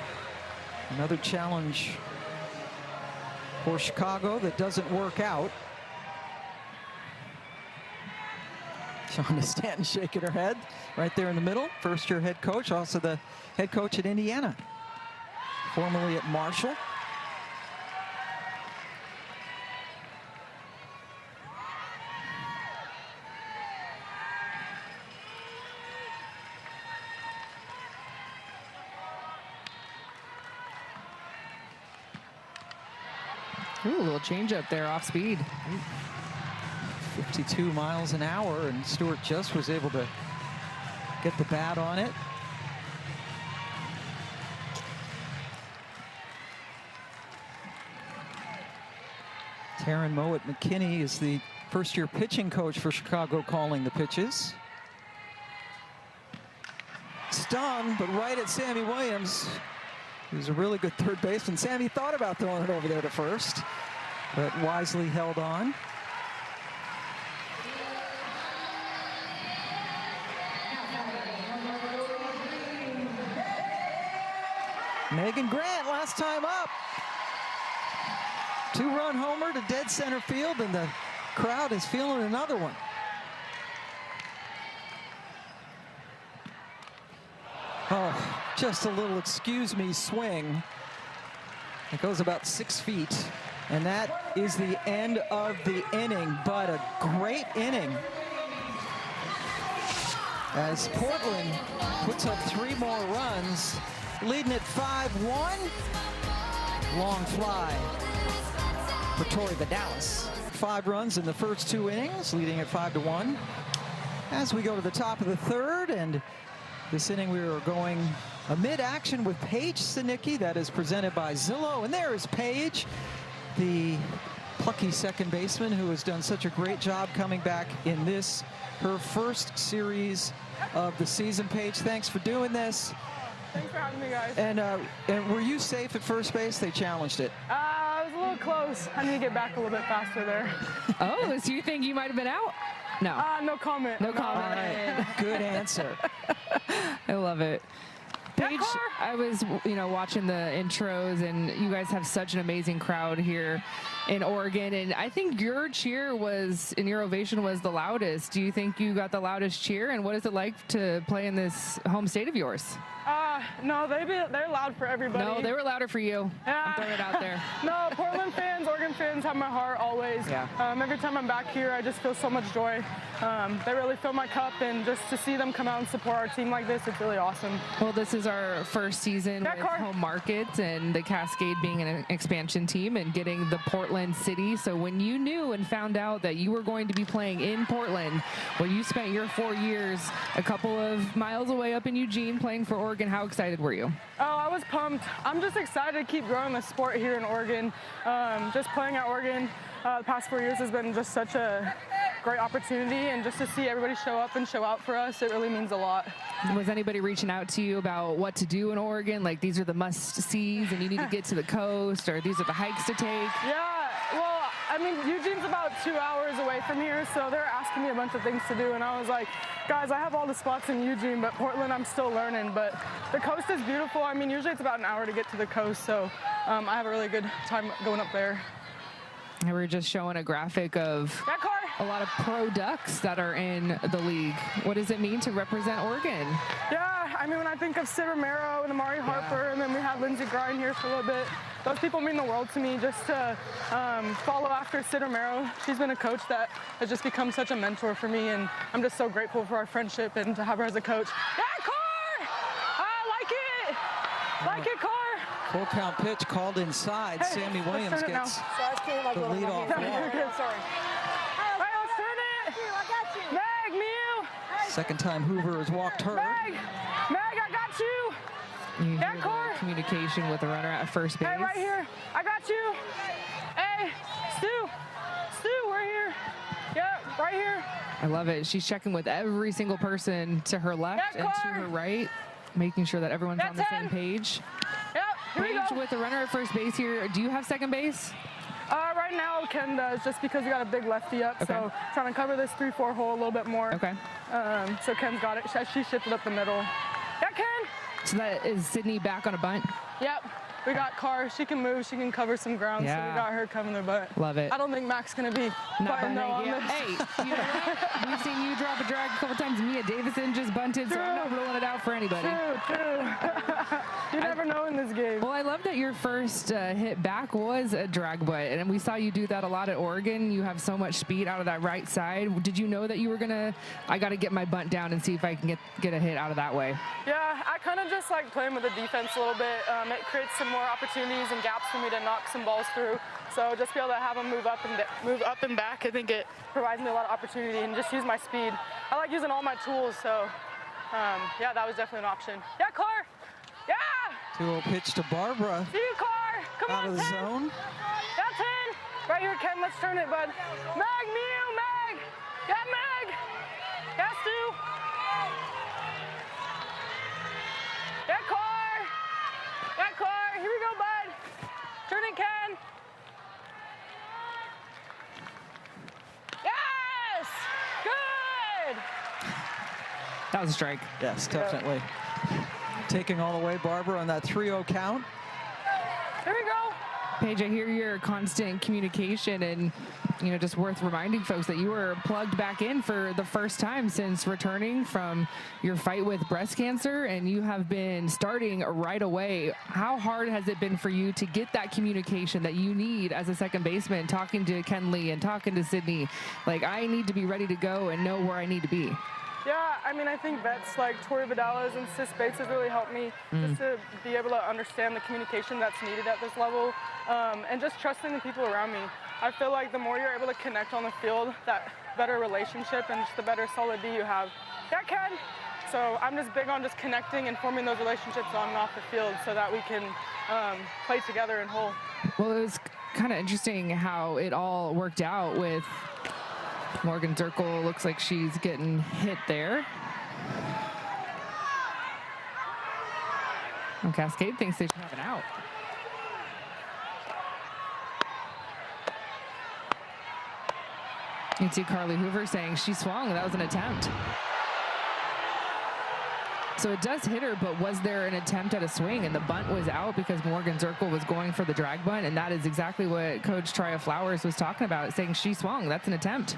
another challenge for Chicago that doesn't work out. Shonda Stanton shaking her head right there in the middle. First-year head coach, also the head coach at Indiana, formerly at Marshall. Ooh, a little change up there off speed. 52 miles an hour, and Stewart just was able to get the bat on it. Taryn Mowat-McKinney is the first-year pitching coach for Chicago, calling the pitches. Stung, but right at Sammy Williams. He was a really good third baseman. Sammy thought about throwing it over there to first, but wisely held on. Megan Grant, last time up. Two-run homer to dead center field, and the crowd is feeling another one. Oh, just a little excuse me swing. It goes about 6 feet, and that is the end of the inning, but a great inning as Portland puts up 3 more runs, leading at 5-1. Long fly for Tori Vidalis. 5 runs in the first 2 innings, leading at 5-1. As we go to the top of the third, and this inning we are going amid action with Paige Sinicki. That is presented by Zillow. And there is Paige, the plucky second baseman who has done such a great job coming back in this, her first series of the season. Paige, thanks for doing this. Thanks for having me, guys. And were you safe at first base? They challenged it. I was a little close. I need to get back a little bit faster there. Oh, so you think you might have been out? No. No comment. No comment. All right. Good answer. I love it. Paige, I was, watching the intros, and you guys have such an amazing crowd here in Oregon, and I think your cheer and your ovation was the loudest. Do you think you got the loudest cheer, and what is it like to play in this home state of yours? No, they're loud for everybody. No, they were louder for you. I'm throwing it out there. No, Portland fans, Oregon fans have my heart always. Yeah. Every time I'm back here, I just feel so much joy. They really fill my cup, and just to see them come out and support our team like this, it's really awesome. Well, this is our first season with home markets and the Cascade being an expansion team and getting the Portland city. So when you knew and found out that you were going to be playing in Portland, where you spent your 4 years a couple of miles away up in Eugene playing for Oregon, how excited were you? Oh, I was pumped. I'm just excited to keep growing the sport here in Oregon. Just playing at Oregon the past 4 years has been just such a great opportunity, and just to see everybody show up and show out for us, it really means a lot. Was anybody reaching out to you about what to do in Oregon? Like, these are the must-sees and you need to get to the coast, or these are the hikes to take? Yeah, well, I mean, Eugene's about 2 hours away from here, so they're asking me a bunch of things to do, and I was like, guys, I have all the spots in Eugene, but Portland, I'm still learning. But the coast is beautiful. I mean, usually it's about an hour to get to the coast, so I have a really good time going up there. And we were just showing a graphic of a lot of pro Ducks that are in the league. What does it mean to represent Oregon? Yeah, I mean, when I think of Sid Romero and Amari Harper, and then we have Lindsey Grind here for a little bit, those people mean the world to me. Just to follow after Sid Romero, she's been a coach that has just become such a mentor for me, and I'm just so grateful for our friendship and to have her as a coach. Yeah, Car! I like it! Like it, Car! Full count pitch called inside. Hey, Sammy Williams gets the leadoff walk. Sorry. All right, let's turn it. I got you. Meg, Mew. Second time Hoover has walked her. Meg, I got you. You hear the communication with the runner at first base. Hey, right here. I got you. Hey, Stu. right here. I love it. She's checking with every single person to her left and to her right, making sure that everyone's on the same page. Yep, here we Paige go. with the runner at first base here. Do you have second base? Right now, Ken does, just because we got a big lefty up. Okay. So trying to cover this 3-4 hole a little bit more. Okay. So Ken's got it. She shifted up the middle. Yeah, Ken. So that is Sydney back on a bunt? Yep. We got Carr. She can move. She can cover some ground. Yeah. So we got her covering the butt. Love it. I don't think Mac's going to be butting no on this. Hey, you know what? We've seen you drop a drag a couple times. Mia Davison just bunted, so I'm not ruling it out for anybody. True. You never know in this game. Well, I love that your first hit back was a drag butt, and we saw you do that a lot at Oregon. You have so much speed out of that right side. Did you know that you were gonna? I got to get my bunt down and see if I can get a hit out of that way. Yeah, I kind of just like playing with the defense a little bit. It creates some more opportunities and gaps for me to knock some balls through. So just be able to have them move up and back, I think it provides me a lot of opportunity, and just use my speed. I like using all my tools, so yeah, that was definitely an option. Yeah, Carr. Yeah. 2-0 pitch to Barbara. See you, Carr. Come out on, of the 10. zone. Yeah, 10. Right here, Ken. Let's turn it, bud. Meg, Meg. Yeah, Meg. Yeah, Stu. Yeah, Carr. Yeah, Carr. Here we go, bud. Turn it, Ken. Yes. Good. That was a strike. Yes, definitely. Taking all the way, Barbara, on that 3-0 count. There we go. Paige, I hear your constant communication, and just worth reminding folks that you were plugged back in for the first time since returning from your fight with breast cancer, and you have been starting right away. How hard has it been for you to get that communication that you need as a second baseman, talking to Kenley and talking to Sydney? Like, I need to be ready to go and know where I need to be. Yeah, I mean, I think vets like Tori Vidalas and Sis Bates has really helped me just to be able to understand the communication that's needed at this level, and just trusting the people around me. I feel like the more you're able to connect on the field, that better relationship and just the better solid D you have. Yeah, Ken. So I'm just big on just connecting and forming those relationships on and off the field so that we can play together in whole. Well, it was kind of interesting how it all worked out with Morgan Zirkle. Looks like she's getting hit there. And Cascade thinks they should have an out. You can see Carly Hoover saying she swung. That was an attempt. So it does hit her, but was there an attempt at a swing? And the bunt was out because Morgan Zirkle was going for the drag bunt, and that is exactly what Coach Tria Flowers was talking about, saying she swung. That's an attempt.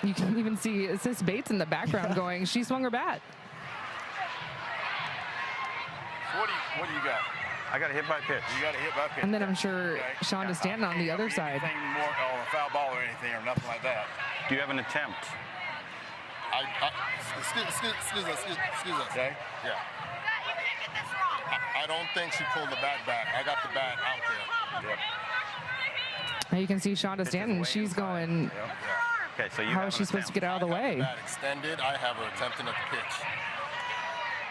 You can even see Sis Bates in the background going, she swung her bat. What do you got? I got a hit by pitch. You got a hit by pitch. And then I'm sure Shonda Stanton on the other side. Anything more on a foul ball or anything or nothing like that. Do you have an attempt? Excuse us. Okay. Yeah. I don't think she pulled the bat back. I got the bat out there. Yep. Now you can see Shonda Stanton. She's going. Yep. Okay, so you how is she supposed to get out of the way? I got the bat extended. I have her attempting at the pitch.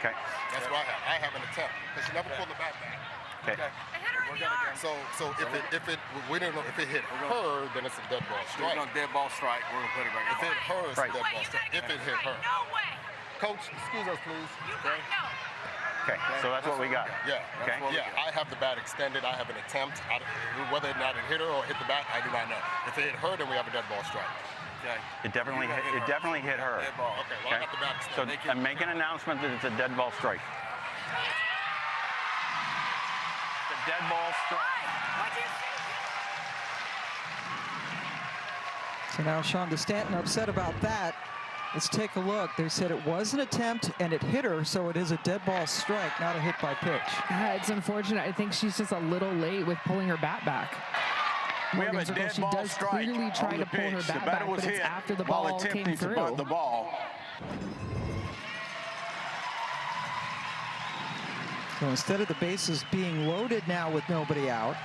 Okay. That's what I have. I have an attempt. But she never pulled the bat back. Okay. So if we don't know if it hit her, then it's a dead ball strike. If it's a dead ball strike, we're gonna put it back. If it hit her, it's a dead ball strike. If it hit her. Coach, excuse us, please. Okay, so that's what we got. Yeah. Okay. Yeah, I have the bat extended. I have an attempt. Whether or not it hit her or hit the bat, I do not know. If it hit her, then we have a dead ball strike. Okay. It definitely hit her. Dead ball. Okay, well, I got the bat So extended. make an announcement that it's a dead ball strike. The dead ball strike. So now Shonda Stanton upset about that. Let's take a look. They said it was an attempt and it hit her, so it is a dead ball strike, not a hit by pitch. It's unfortunate. I think she's just a little late with pulling her bat back. We have a Zirkle, dead she ball does strike clearly try on to the pull her pitch. bat The back, batter was but it's hit after the while ball came attempting to through. bunt the ball. So instead of the bases being loaded now with nobody out,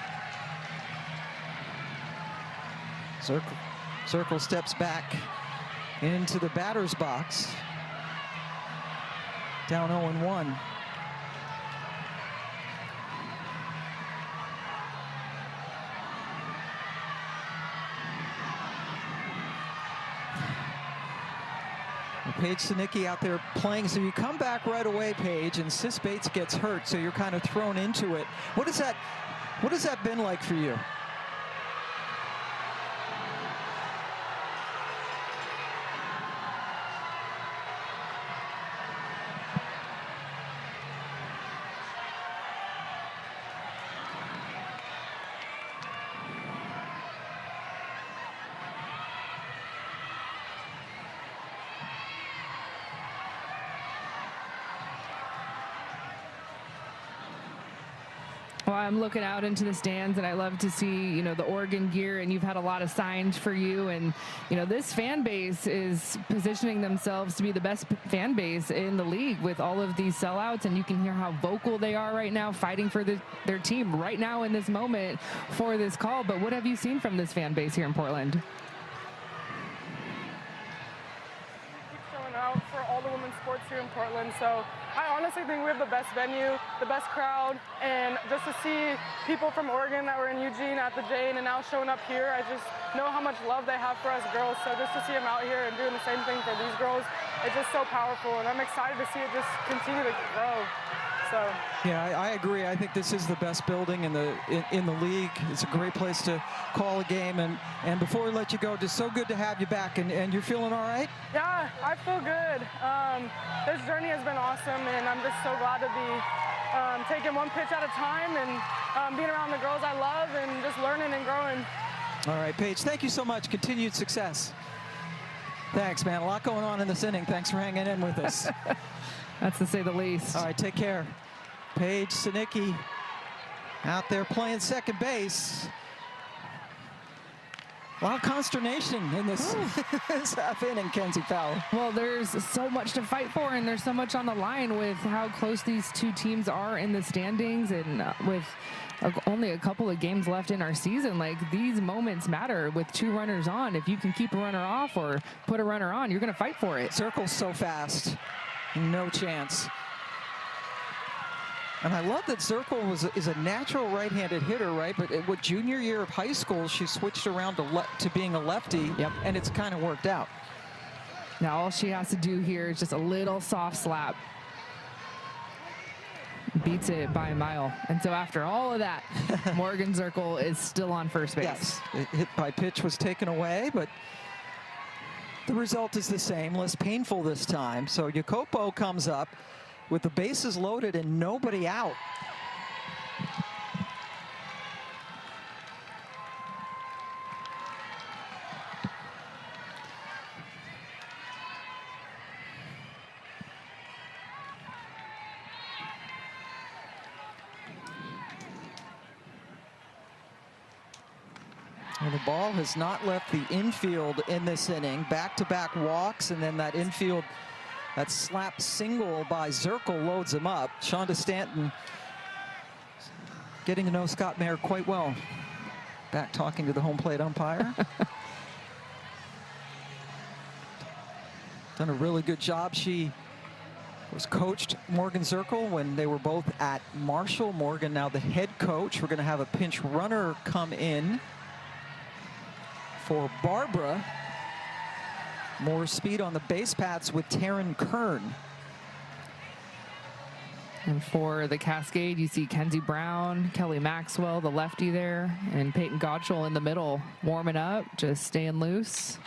Zirkle steps back into the batter's box. Down 0-1. Paige Sinicki out there playing. So you come back right away, Paige, and Sis Bates gets hurt, so you're kind of thrown into it. What has that been like for you? Well, I'm looking out into the stands, and I love to see, you know, the Oregon gear, and you've had a lot of signs for you. And, you know, this fan base is positioning themselves to be the best fan base in the league with all of these sellouts, and you can hear how vocal they are right now, fighting for their team right now in this moment for this call. But what have you seen from this fan base here in Portland? Keep showing out for all the women's sports here in Portland. So I honestly think we have the best venue, the best crowd, and just to see people from Oregon that were in Eugene at the Jane and now showing up here, I just know how much love they have for us girls. So just to see them out here and doing the same thing for these girls, it's just so powerful, and I'm excited to see it just continue to grow. So yeah, I agree. I think this is the best building in the league. It's a great place to call a game. And before we let you go, just so good to have you back. And you're feeling all right? Yeah, I feel good. This journey has been awesome, and I'm just so glad to be taking one pitch at a time and being around the girls I love and just learning and growing. All right, Paige, thank you so much. Continued success. Thanks, man. A lot going on in this inning. Thanks for hanging in with us. That's to say the least. All right, take care. Paige Sinicki out there playing second base. A lot of consternation in this, this half inning, Kenzie Fowler. Well, there's so much to fight for, and there's so much on the line with how close these two teams are in the standings, and with only a couple of games left in our season. Like, these moments matter with two runners on. If you can keep a runner off or put a runner on, you're going to fight for it. Circle's so fast. No chance. And I love that Zirkle is a natural right-handed hitter, right? But with junior year of high school, she switched around to being a lefty, and it's kind of worked out. Now all she has to do here is just a little soft slap. Beats it by a mile. And so after all of that, Morgan Zirkle is still on first base. Yes, hit by pitch was taken away, but the result is the same, less painful this time. So Jacopo comes up with the bases loaded and nobody out. And the ball has not left the infield in this inning. Back-to-back walks, and then that infield, that slap single by Zirkle loads him up. Shonda Stanton getting to know Scott Mayer quite well. Back talking to the home plate umpire. Done a really good job. She was coached Morgan Zirkle when they were both at Marshall. Morgan now the head coach. We're going to have a pinch runner come in for Barbara. More speed on the base paths with Taryn Kern. And for the Cascade, you see Kenzie Brown, Kelly Maxwell, the lefty there, and Peyton Gottschall in the middle, warming up, just staying loose.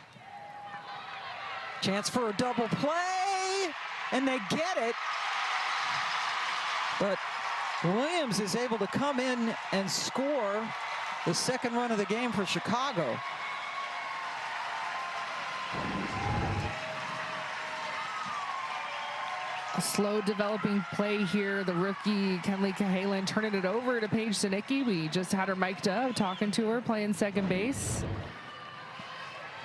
Chance for a double play, and they get it. But Williams is able to come in and score the second run of the game for Chicago. A slow developing play here. The rookie Kenley Cahalan turning it over to Paige Sinicki. We just had her mic'd up, talking to her, playing second base.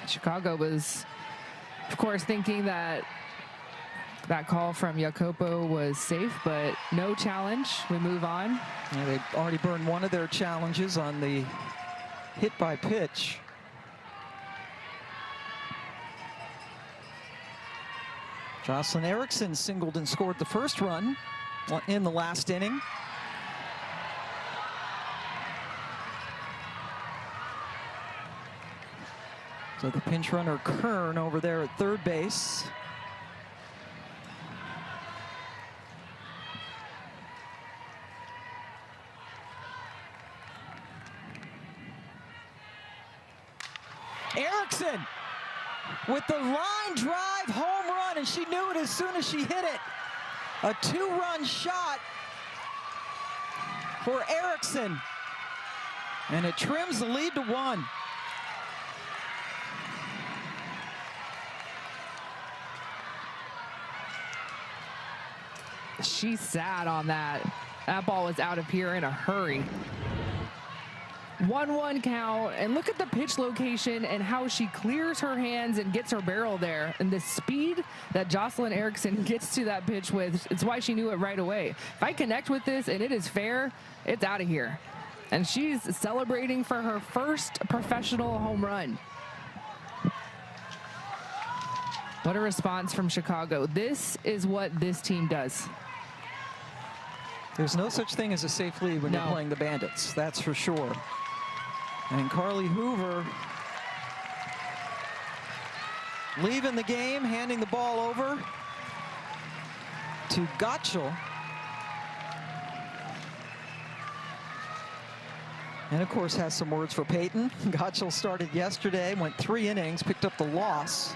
Chicago was, of course, thinking that that call from Jacopo was safe, but no challenge. We move on. Yeah, they already burned one of their challenges on the hit by pitch. Jocelyn Erickson singled and scored the first run in the last inning. So the pinch runner Kern over there at third base. Erickson with the line drive home run, and she knew it as soon as she hit it. A 2-run shot for Erickson, and it trims the lead to 1. She sat on that. That ball was out of here in a hurry. 1-1 count, and look at the pitch location and how she clears her hands and gets her barrel there. And the speed that Jocelyn Erickson gets to that pitch with, it's why she knew it right away. If I connect with this and it is fair, it's out of here. And she's celebrating for her first professional home run. What a response from Chicago. This is what this team does. There's no such thing as a safe lead when you're playing the Bandits, that's for sure. And Carly Hoover leaving the game, handing the ball over to Gottschall. And of course has some words for Peyton. Gottschall started yesterday, went 3 innings, picked up the loss.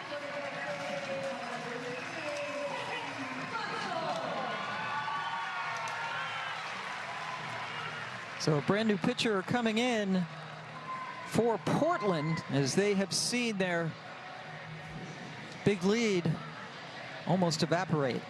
So a brand new pitcher coming in for Portland as they have seen their big lead almost evaporate.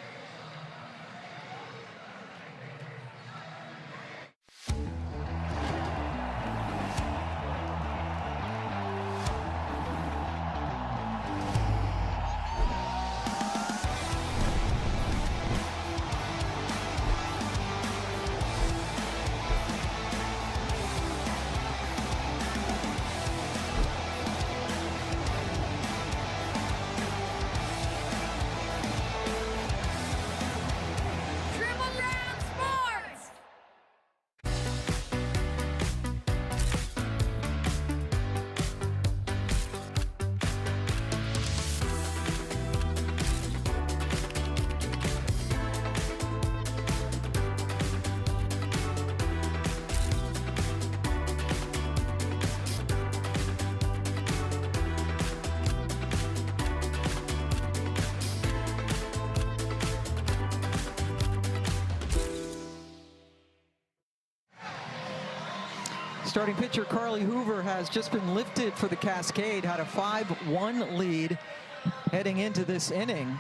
Starting pitcher Carly Hoover has just been lifted for the Cascade, had a 5-1 lead heading into this inning.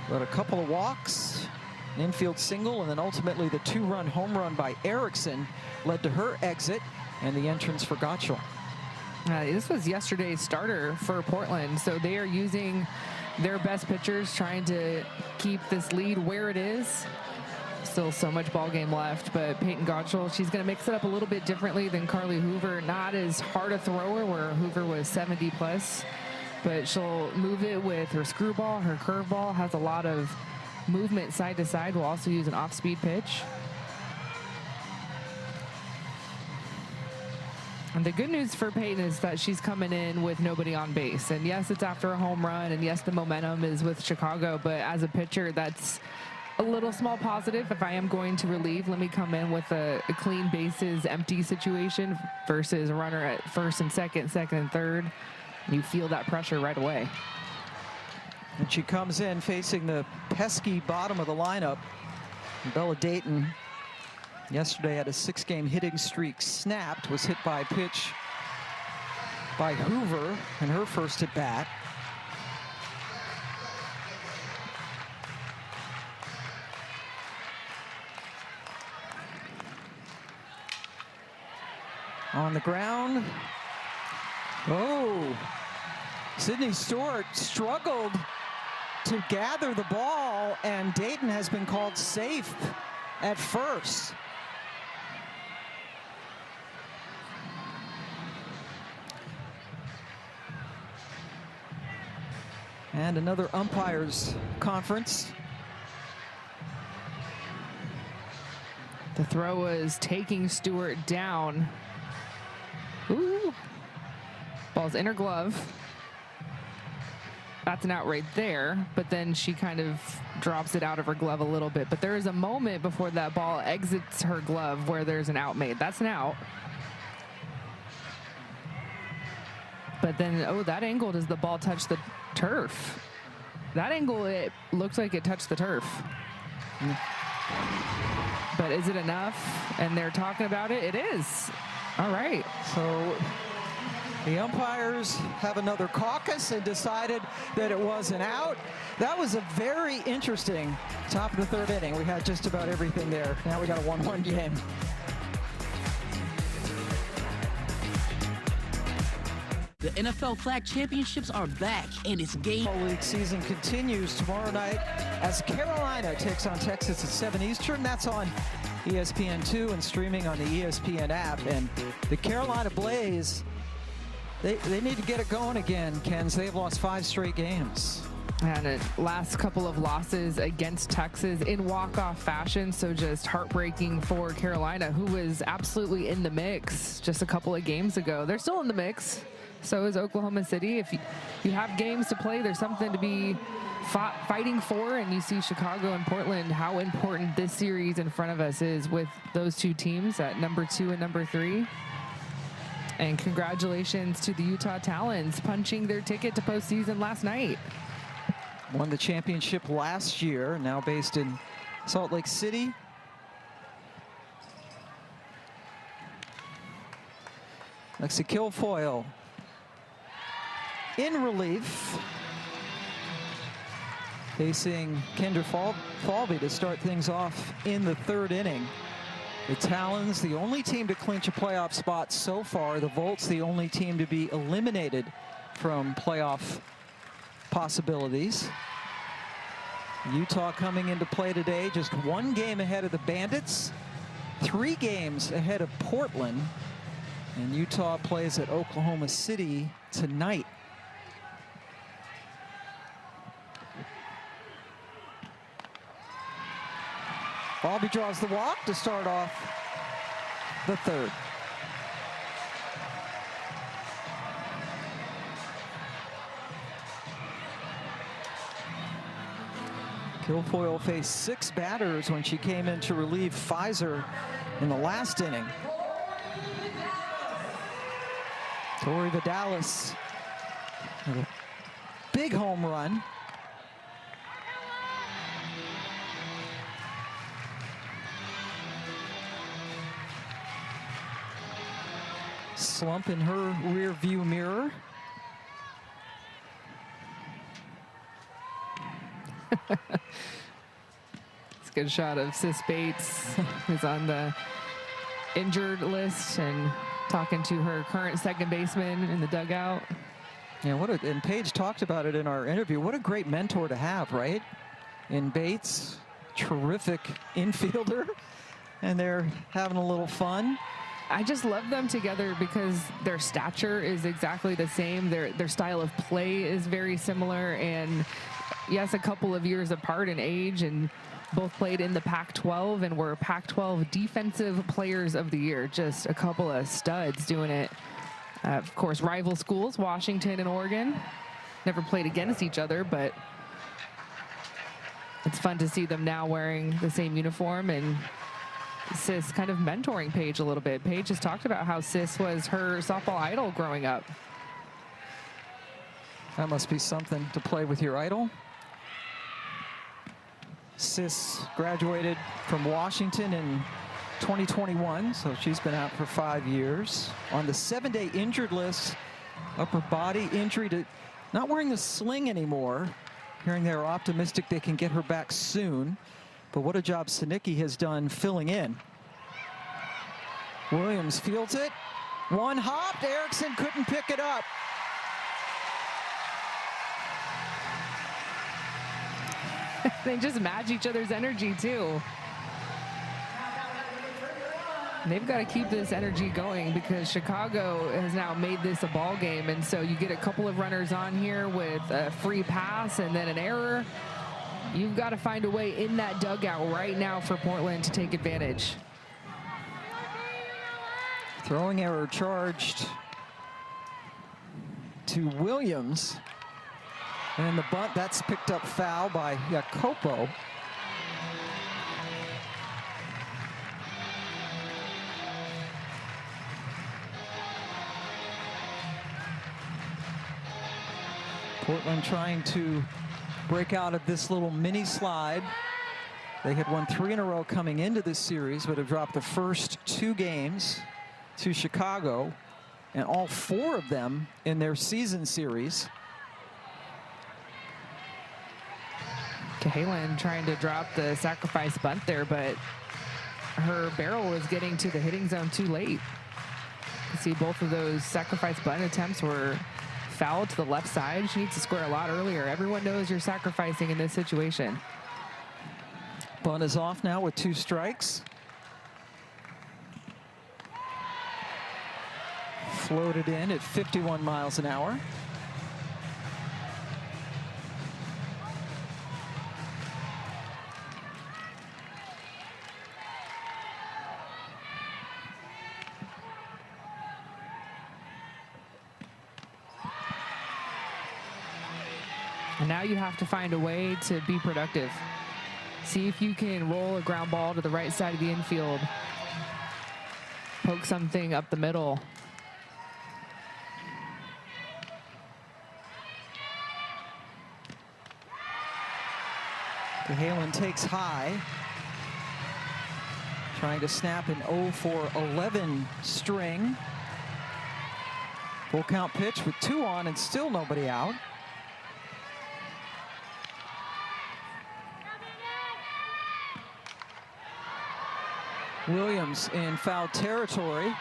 But a couple of walks, an infield single, and then ultimately the 2-run home run by Erickson led to her exit and the entrance for Gottschall. This was yesterday's starter for Portland, so they are using their best pitchers, trying to keep this lead where it is. Still so much ball game left, but Peyton Gottschall, she's going to mix it up a little bit differently than Carly Hoover. Not as hard a thrower, where Hoover was 70 plus, but she'll move it with her screwball. Her curveball has a lot of movement side to side. We'll also use an off-speed pitch. And the good news for Peyton is that she's coming in with nobody on base. And yes, it's after a home run, and yes, the momentum is with Chicago, but as a pitcher, that's a little small positive. If I am going to relieve, let me come in with a clean bases empty situation versus a runner at first and second and third. You feel that pressure right away. And she comes in facing the pesky bottom of the lineup. Bella Dayton yesterday had a 6-game hitting streak snapped, was hit by a pitch by Hoover in her first at bat. On the ground. Oh, Sydney Stewart struggled to gather the ball, and Dayton has been called safe at first. And another umpires conference. The throw was taking Stewart down. Ooh. Ball's in her glove. That's an out right there, but then she kind of drops it out of her glove a little bit. But there is a moment before that ball exits her glove where there's an out made. That's an out. But then, oh, that angle, does the ball touch the turf? That angle, it looks like it touched the turf. But is it enough? And they're talking about it. It is. All right. So the umpires have another caucus and decided that it wasn't out. That was a very interesting top of the third inning. We had just about everything there. Now we got a 1-1 game. The NFL Flag Championships are back, and it's game. League season continues tomorrow night as Carolina takes on Texas at 7 Eastern. That's on ESPN2 and streaming on the ESPN app. And the Carolina Blaze, they need to get it going again, Kens. They've lost 5 straight games. And last couple of losses against Texas in walk-off fashion, so just heartbreaking for Carolina, who was absolutely in the mix just a couple of games ago. They're still in the mix. So is Oklahoma City. If you have games to play, there's something to be fighting for, and you see Chicago and Portland, how important this series in front of us is with those two teams at number 2 and number 3. And congratulations to the Utah Talons punching their ticket to postseason last night. Won the championship last year, now based in Salt Lake City. Lexi Kilfoyle in relief, facing Kendra Falvey to start things off in the 3rd inning. The Talons, the only team to clinch a playoff spot so far. The Volts, the only team to be eliminated from playoff possibilities. Utah coming into play today, just 1 game ahead of the Bandits, 3 games ahead of Portland, and Utah plays at Oklahoma City tonight. Falvey draws the walk to start off the 3rd. Kilfoyle faced 6 batters when she came in to relieve Pfizer in the last inning. Tori Vidalis with a big home run. Slump in her rear view mirror. It's a good shot of Sis Bates, who's on the injured list and talking to her current second baseman in the dugout. Yeah, and Paige talked about it in our interview. What a great mentor to have, right? In Bates, terrific infielder, and they're having a little fun. I just love them together because their stature is exactly the same. Their style of play is very similar, and yes, a couple of years apart in age, and both played in the Pac-12 and were Pac-12 Defensive Players of the Year. Just a couple of studs doing it. Of course, rival schools, Washington and Oregon. Never played against each other, but it's fun to see them now wearing the same uniform, and Sis kind of mentoring Paige a little bit. Paige has talked about how Sis was her softball idol growing up. That must be something to play with your idol. Sis graduated from Washington in 2021, so she's been out for 5 years. On the 7-day injured list, upper body injury to not wearing the sling anymore. Hearing they're optimistic they can get her back soon. But what a job Sinicki has done filling in. Williams fields it. One hopped. Erickson couldn't pick it up. They just match each other's energy, too. They've got to keep this energy going because Chicago has now made this a ball game. And so you get a couple of runners on here with a free pass and then an error. You've got to find a way in that dugout right now for Portland to take advantage. Throwing error charged to Williams. And the bunt, that's picked up foul by Jacopo. Portland trying to break out of this little mini slide. They had won 3 in a row coming into this series, but have dropped the first 2 games to Chicago, and all 4 of them in their season series. Cahalan trying to drop the sacrifice bunt there, but her barrel was getting to the hitting zone too late. You see both of those sacrifice bunt attempts were fouled to the left side. She needs to score a lot earlier. Everyone knows you're sacrificing in this situation. Bunt is off now with 2 strikes. Floated in at 51 miles an hour. And now you have to find a way to be productive. See if you can roll a ground ball to the right side of the infield. Poke something up the middle. Cahalan takes high. Trying to snap an 0 for 11 string. Full count pitch with 2 on and still nobody out. Williams in foul territory.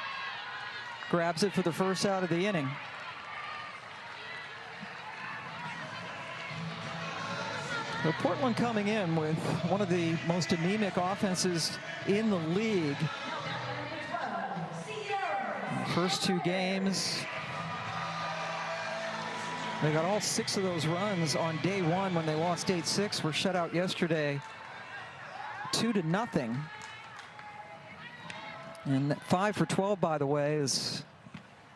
Grabs it for the first out of the inning. So Portland coming in with one of the most anemic offenses in the league. The first 2 games, they got all 6 of those runs on day 1 when they lost 8-6. Were shut out yesterday 2-0. And 5 for 12, by the way, is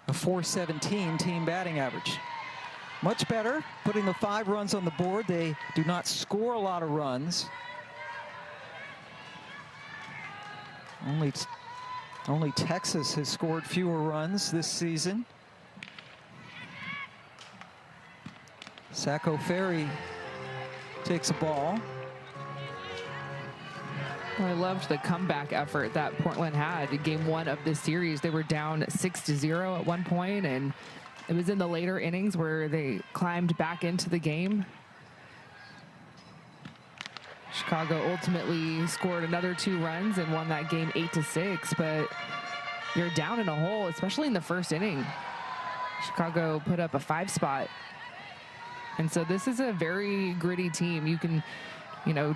a .417 team batting average. Much better, putting the 5 runs on the board. They do not score a lot of runs. Only Texas has scored fewer runs this season. Sacco Ferry takes a ball. Well, I loved the comeback effort that Portland had in game 1 of this series. They were down 6-0 at one point, and it was in the later innings where they climbed back into the game. Chicago ultimately scored another 2 runs and won that game 8-6, but you're down in a hole, especially in the first inning. Chicago put up a 5 spot. And so this is a very gritty team. You can,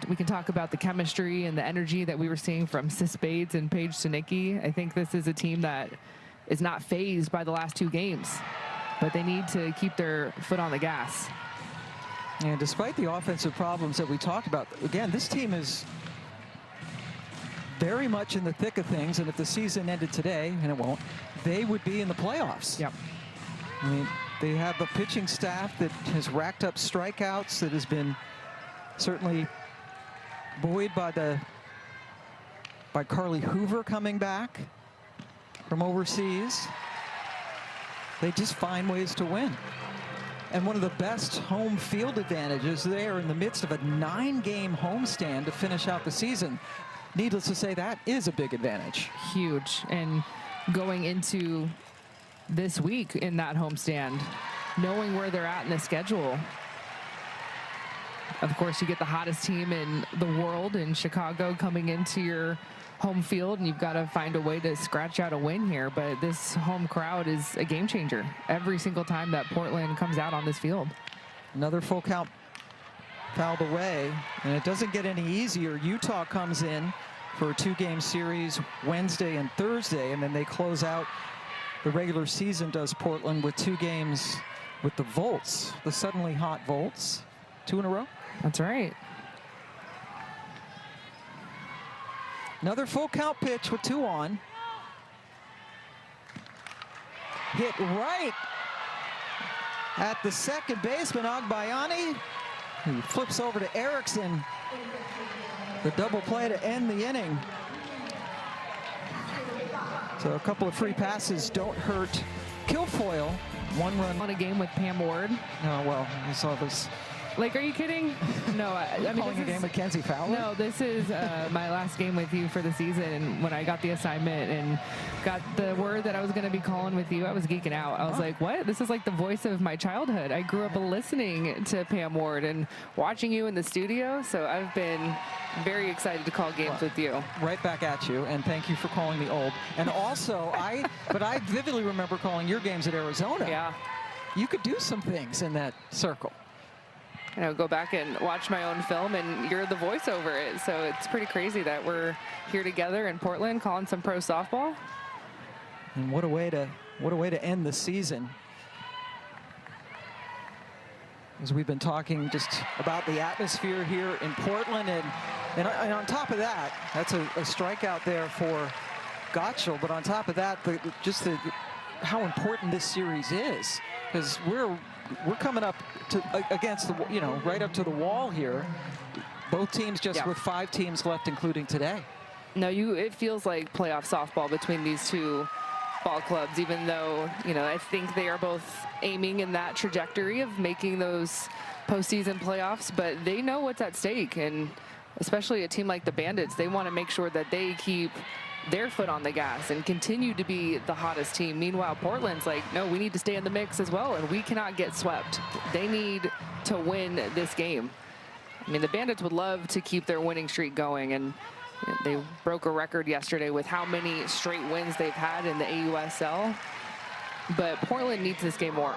we can talk about the chemistry and the energy that we were seeing from Sis Bates and Paige Sinicki. I think this is a team that is not fazed by the last 2 games, but they need to keep their foot on the gas. And despite the offensive problems that we talked about, again, this team is very much in the thick of things. And if the season ended today, and it won't, they would be in the playoffs. Yep. I mean, they have a pitching staff that has racked up strikeouts, that has been certainly buoyed by Carly Hoover coming back from overseas. They just find ways to win. And one of the best home field advantages, they are in the midst of a 9-game homestand to finish out the season. Needless to say, that is a big advantage. Huge. And going into this week in that homestand, knowing where they're at in the schedule. Of course, you get the hottest team in the world in Chicago coming into your home field, and you've got to find a way to scratch out a win here. But this home crowd is a game changer every single time that Portland comes out on this field. Another full count fouled away, and it doesn't get any easier. Utah comes in for a 2-game series Wednesday and Thursday, and then they close out the regular season, does Portland, with 2 games with the Volts, the suddenly hot Volts. 2 in a row. That's right. Another full count pitch with 2 on. Hit right at the second baseman, Agbayani. He flips over to Erickson. The double play to end the inning. So a couple of free passes don't hurt Kilfoyle, 1 run. On a game with Pam Ward. No, well, we saw this. Like, are you kidding? No, I mean, calling a game with Kenzie Fowler? No, this is my last game with you for the season. And when I got the assignment and got the word that I was going to be calling with you, I was geeking out. I was like, what? This is like the voice of my childhood. I grew up listening to Pam Ward and watching you in the studio. So I've been very excited to call games with you. Right back at you, and thank you for calling me old. And also, I vividly remember calling your games at Arizona. Yeah. You could do some things in that circle. You know, go back and watch my own film, and you're the voice over it. So it's pretty crazy that we're here together in Portland calling some pro softball. And what a way to end the season. As we've been talking just about the atmosphere here in Portland, and on top of that, that's a strikeout there for Gottschall. But on top of that, how important this series is, because we're coming up against the, right up to the wall here. Both teams just with 5 teams left, including today. No, it feels like playoff softball between these two ball clubs, even though, I think they are both aiming in that trajectory of making those postseason playoffs, but they know what's at stake. And especially a team like the Bandits, they want to make sure that they keep their foot on the gas and continue to be the hottest team. Meanwhile, Portland's like, no, we need to stay in the mix as well, and we cannot get swept. They need to win this game. I mean, the Bandits would love to keep their winning streak going, and they broke a record yesterday with how many straight wins they've had in the AUSL. But Portland needs this game more.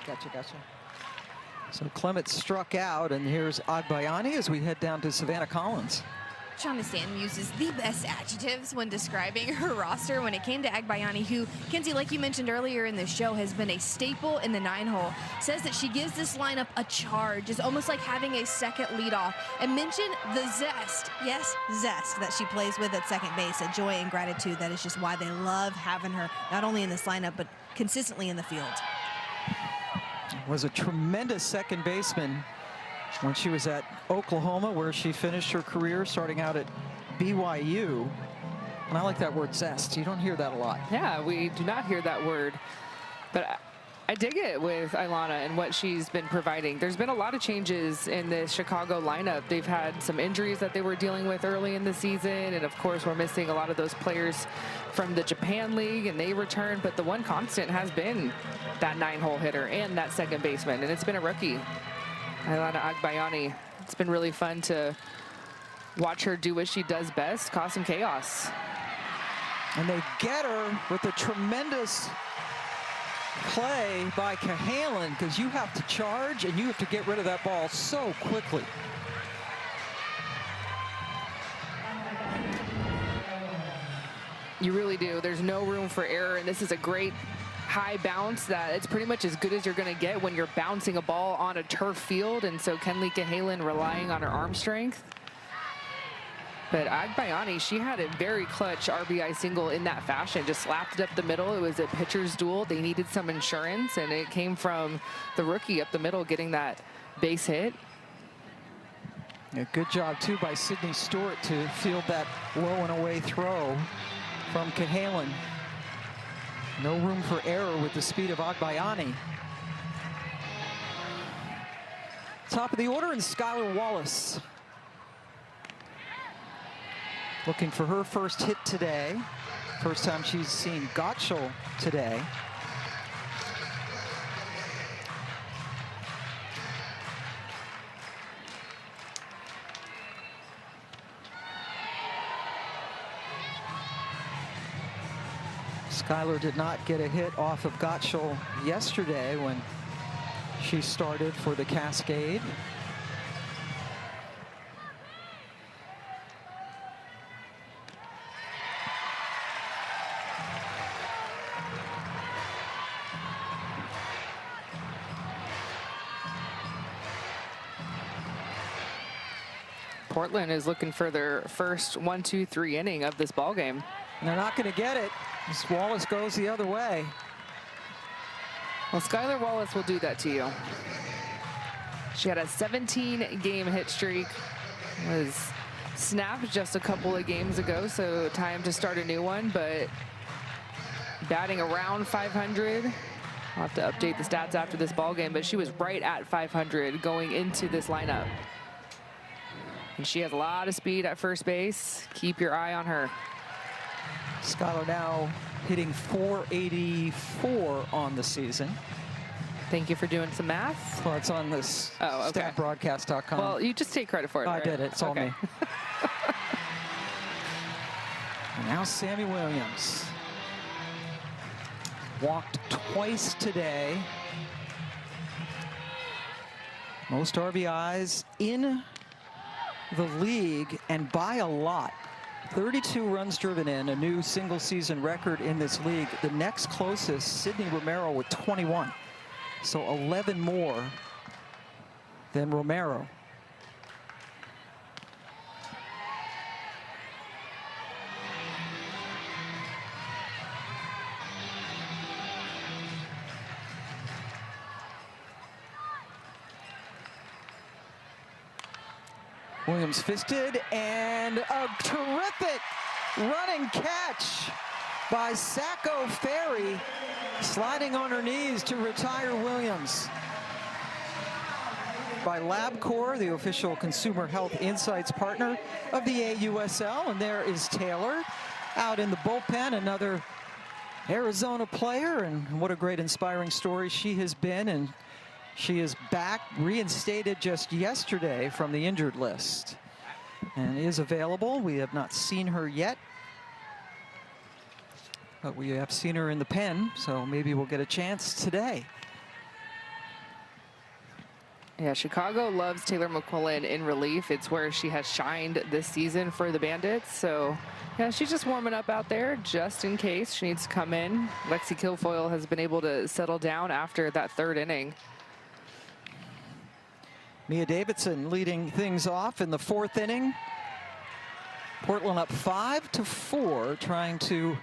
Gotcha. So Clement struck out, and here's Agbayani as we head down to Savannah Collins. Shauna Stanton uses the best adjectives when describing her roster when it came to Agbayani, who, Kenzie, like you mentioned earlier in the show, has been a staple in the 9-hole. Says that she gives this lineup a charge. It's almost like having a second leadoff. And mentioned the zest, yes, zest, that she plays with at second base, a joy and gratitude. That is just why they love having her, not only in this lineup, but consistently in the field. Was a tremendous second baseman when she was at Oklahoma, where she finished her career starting out at BYU. And I like that word zest. You don't hear that a lot. Yeah, we do not hear that word. But I dig it with Ilana and what she's been providing. There's been a lot of changes in the Chicago lineup. They've had some injuries that they were dealing with early in the season. And of course, we're missing a lot of those players from the Japan League, and they returned. But the one constant has been that 9-hole hitter and that second baseman. And it's been a rookie, Ilana Agbayani. It's been really fun to watch her do what she does best, cause some chaos. And they get her with a tremendous play by Cahalan, because you have to charge and you have to get rid of that ball so quickly. You really do. There's no room for error, and this is a great high bounce that it's pretty much as good as you're going to get when you're bouncing a ball on a turf field. And so Kenley Cahalan relying on her arm strength. But Agbayani, she had a very clutch RBI single in that fashion, just slapped it up the middle. It was a pitcher's duel. They needed some insurance, and it came from the rookie up the middle getting that base hit. Yeah, good job, too, by Sydney Stewart to field that low and away throw from Cahalan. No room for error with the speed of Agbayani. Top of the order, and Skylar Wallace looking for her first hit today. First time she's seen Gottschall today. Skylar did not get a hit off of Gottschall yesterday when she started for the Cascade. Portland is looking for their first 1-2-3 inning of this ball game. And they're not going to get it as Wallace goes the other way. Well, Skylar Wallace will do that to you. She had a 17-game hit streak, was snapped just a couple of games ago, so time to start a new one, but batting around 500. I'll have to update the stats after this ball game, but she was right at 500 going into this lineup. And she has a lot of speed at first base. Keep your eye on her. Schuyler now hitting .484 on the season. Thank you for doing some math. Well, it's on this okay. statbroadcast.com. Well, you just take credit for it. I right? did it. It's all me. And now Sammy Williams. Walked twice today. Most RBIs in the league, and by a lot. 32 runs driven in, a new single season record in this league. The next closest, Sydney Romero with 21. So 11 more than Romero. Williams fisted, and a terrific running catch by Sacco Ferry, sliding on her knees to retire Williams. By LabCorp, the official consumer health insights partner of the AUSL. And there is Taylor out in the bullpen, another Arizona player, and what a great inspiring story she has been. And she is back, reinstated just yesterday from the injured list, and is available. We have not seen her yet, but we have seen her in the pen, so maybe we'll get a chance today. Yeah, Chicago loves Taylor McQuillan in relief. It's where she has shined this season for the Bandits. So, yeah, she's just warming up out there just in case she needs to come in. Lexi Kilfoyle has been able to settle down after that third inning. Mia Davidson leading things off in the fourth inning. Portland up 5-4, trying to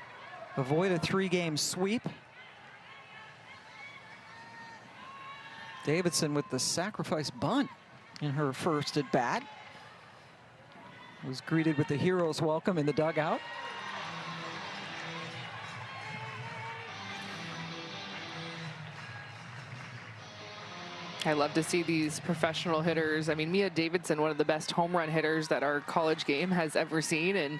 avoid a three-game sweep. Davidson with the sacrifice bunt in her first at bat. Was greeted with the hero's welcome in the dugout. I love to see these professional hitters. I mean, Mia Davidson, one of the best home run hitters that our college game has ever seen. And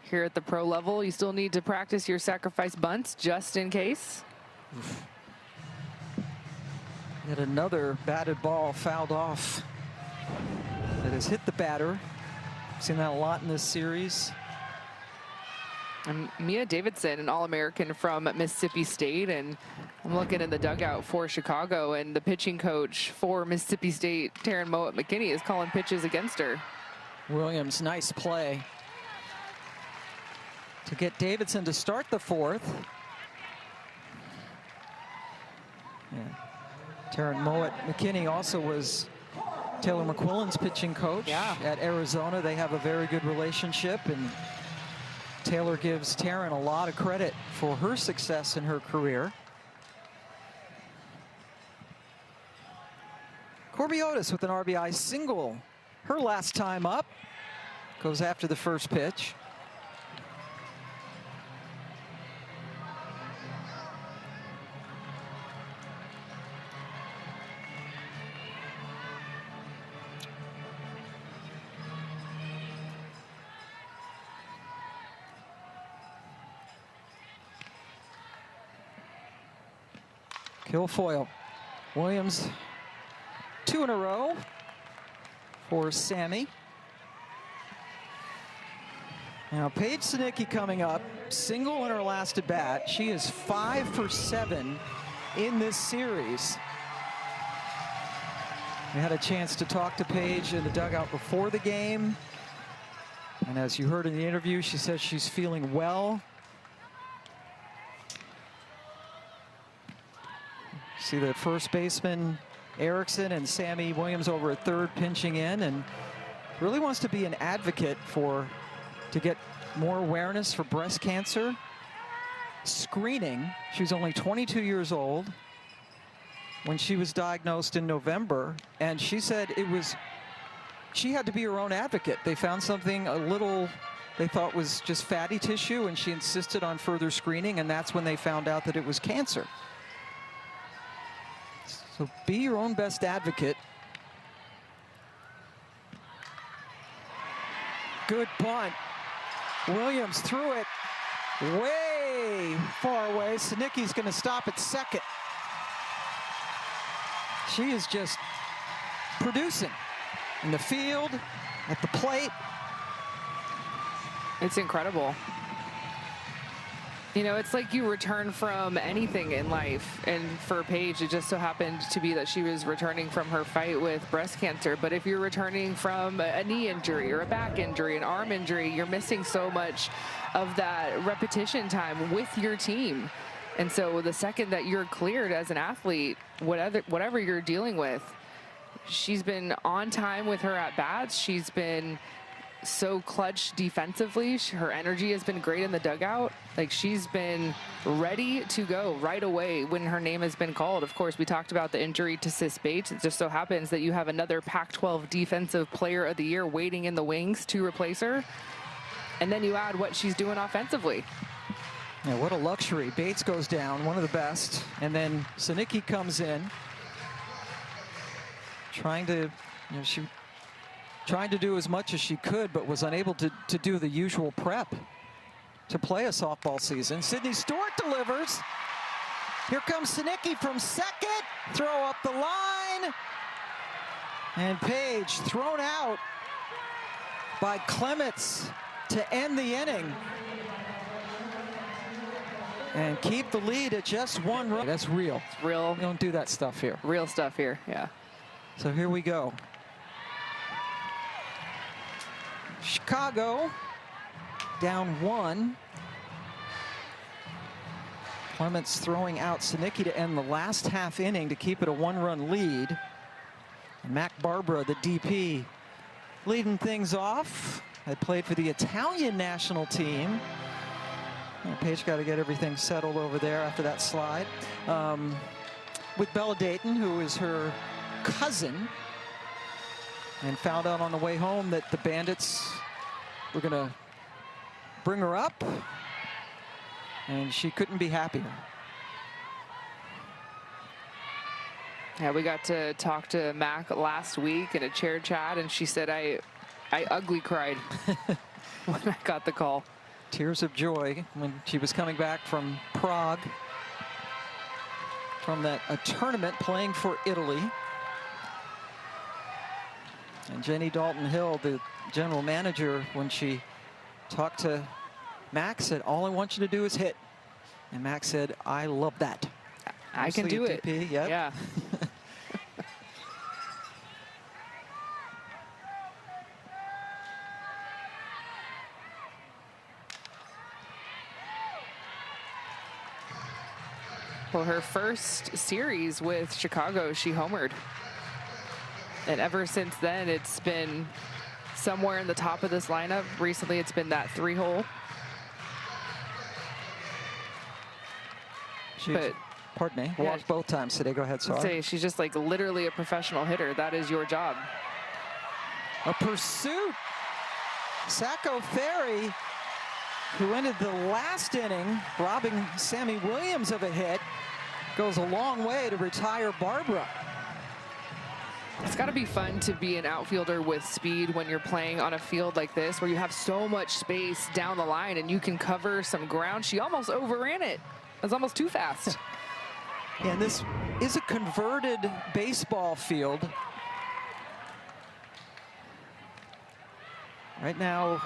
here at the pro level, you still need to practice your sacrifice bunts just in case. Yet another batted ball fouled off that has hit the batter. Seen that a lot in this series. And Mia Davidson, an All-American from Mississippi State, and I'm looking in the dugout for Chicago, and the pitching coach for Mississippi State, Taryn Mowat McKinney, is calling pitches against her. Williams, nice play to get Davidson to start the fourth. Yeah. Taryn Mowat McKinney also was Taylor McQuillan's pitching coach at Arizona. They have a very good relationship, and Taylor gives Taryn a lot of credit for her success in her career. Corby Otis with an RBI single. Her last time up. Goes after the first pitch. Kilfoyle. Williams, 2 in a row for Sammy. Now Paige Sinicki coming up, single in her last at bat. She is 5 for 7 in this series. We had a chance to talk to Paige in the dugout before the game. And as you heard in the interview, she says she's feeling well. See the first baseman Erickson and Sammy Williams over at third pinching in, and really wants to be an advocate to get more awareness for breast cancer screening. She was only 22 years old when she was diagnosed in November, and she said it was she had to be her own advocate. They found something a little they thought was just fatty tissue, and she insisted on further screening, and that's when they found out that it was cancer. So be your own best advocate. Good punt. Williams threw it way far away. Sinicki's going to stop at second. She is just producing in the field, at the plate. It's incredible. You know, it's like you return from anything in life. And for Paige, it just so happened to be that she was returning from her fight with breast cancer. But if you're returning from a knee injury or a back injury, an arm injury, you're missing so much of that repetition time with your team. And so the second that you're cleared as an athlete, whatever you're dealing with, she's been on time with her at-bats. She's been so clutch defensively. Her energy has been great in the dugout. Like, she's been ready to go right away when her name has been called. Of course, we talked about the injury to Sis Bates. It just so happens that you have another Pac-12 Defensive Player of the Year waiting in the wings to replace her. And then you add what she's doing offensively. Yeah, what a luxury. Bates goes down, one of the best. And then Sinicki comes in, trying to do as much as she could, but was unable to do the usual prep to play a softball season. Sydney Stewart delivers. Here comes Sinicki from second. Throw up the line. And Paige thrown out by Clements to end the inning and keep the lead at just one run. That's real. It's real. We don't do that stuff here. Real stuff here, yeah. So here we go. Chicago down 1. Clements throwing out Sinicki to end the last half inning to keep it a 1-run lead. And Mac Barbara, the DP, leading things off. Had played for the Italian national team. Paige got to get everything settled over there after that slide. With Bella Dayton, who is her cousin, and found out on the way home that the Bandits were going to bring her up, and she couldn't be happier. Yeah, we got to talk to Mac last week in a chair chat, and she said, I ugly cried when I got the call. Tears of joy when she was coming back from Prague, from a tournament playing for Italy. And Jenny Dalton-Hill, the general manager, when she talked to Mac, said, all I want you to do is hit. And Mac said, I love that. I can do it. DP, yep. Yeah. Well, her first series with Chicago, she homered. And ever since then, it's been somewhere in the top of this lineup. Recently, it's been that 3-hole. But pardon me, walked both times today. Go ahead, sorry. Say she's just like literally a professional hitter. That is your job. A pursuit. Sacco Ferry, who ended the last inning robbing Sammy Williams of a hit, goes a long way to retire Barbara. It's got to be fun to be an outfielder with speed when you're playing on a field like this, where you have so much space down the line and you can cover some ground. She almost overran it. It was almost too fast. And this is a converted baseball field. Right now,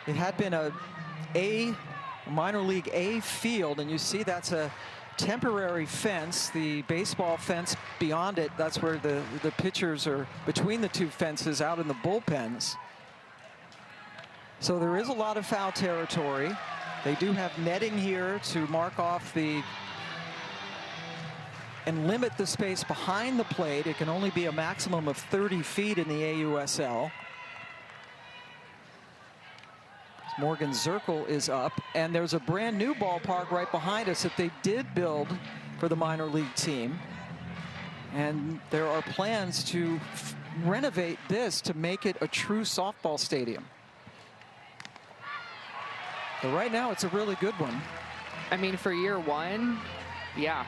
it had been a minor league A field, and you see that's a temporary fence. The baseball fence beyond it, that's where the pitchers are between the two fences out in the bullpens. So there is a lot of foul territory. They do have netting here to mark off and limit the space behind the plate. It can only be a maximum of 30 feet in the AUSL. Morgan Zirkle is up, and there's a brand new ballpark right behind us that they did build for the minor league team. And there are plans to renovate this to make it a true softball stadium. But right now, it's a really good one. I mean, for year one, yeah.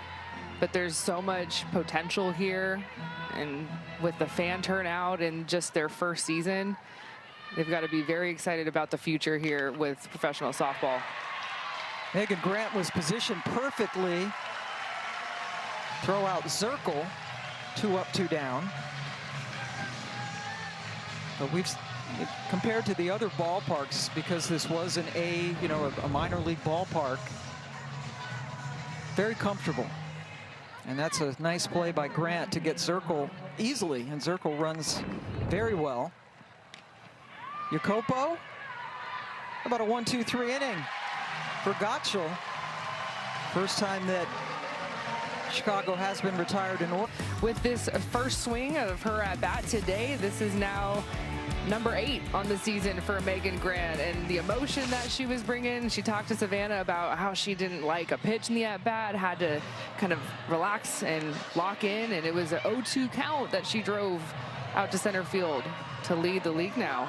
But there's so much potential here. And with the fan turnout and just their first season, they've got to be very excited about the future here with professional softball. Megan Grant was positioned perfectly. Throw out Zirkle. 2 up, 2 down. But we've, compared to the other ballparks, because this was a minor league ballpark, very comfortable. And that's a nice play by Grant to get Zirkle easily, and Zirkle runs very well. Jacopo, about a 1-2-3 inning for Gottschall. First time that Chicago has been retired in order. With this first swing of her at bat today, this is now number 8 on the season for Megan Grant, and the emotion that she was bringing. She talked to Savannah about how she didn't like a pitch in the at bat, had to kind of relax and lock in, and it was an 0-2 count that she drove out to center field to lead the league now.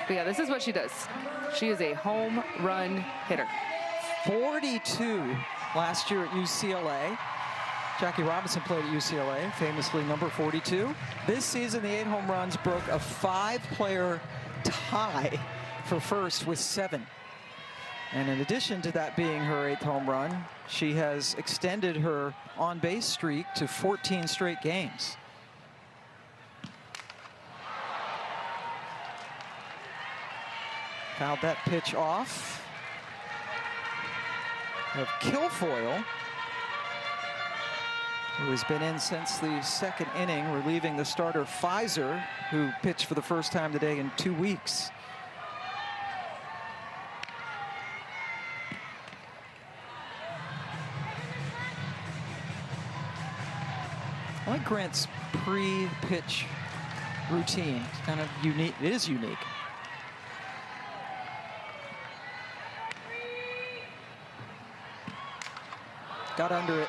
But yeah, this is what she does. She is a home run hitter. 42 last year at UCLA. Jackie Robinson played at UCLA, famously number 42. This season, the 8 home runs broke a 5-player tie for first with 7. And in addition to that being her 8th home run, she has extended her on-base streak to 14 straight games. Fouled that pitch off of Kilfoyle, who has been in since the 2nd inning, relieving the starter Pfizer, who pitched for the first time today in 2 weeks. I like Grant's pre-pitch routine. It's kind of unique. It is unique. Got under it.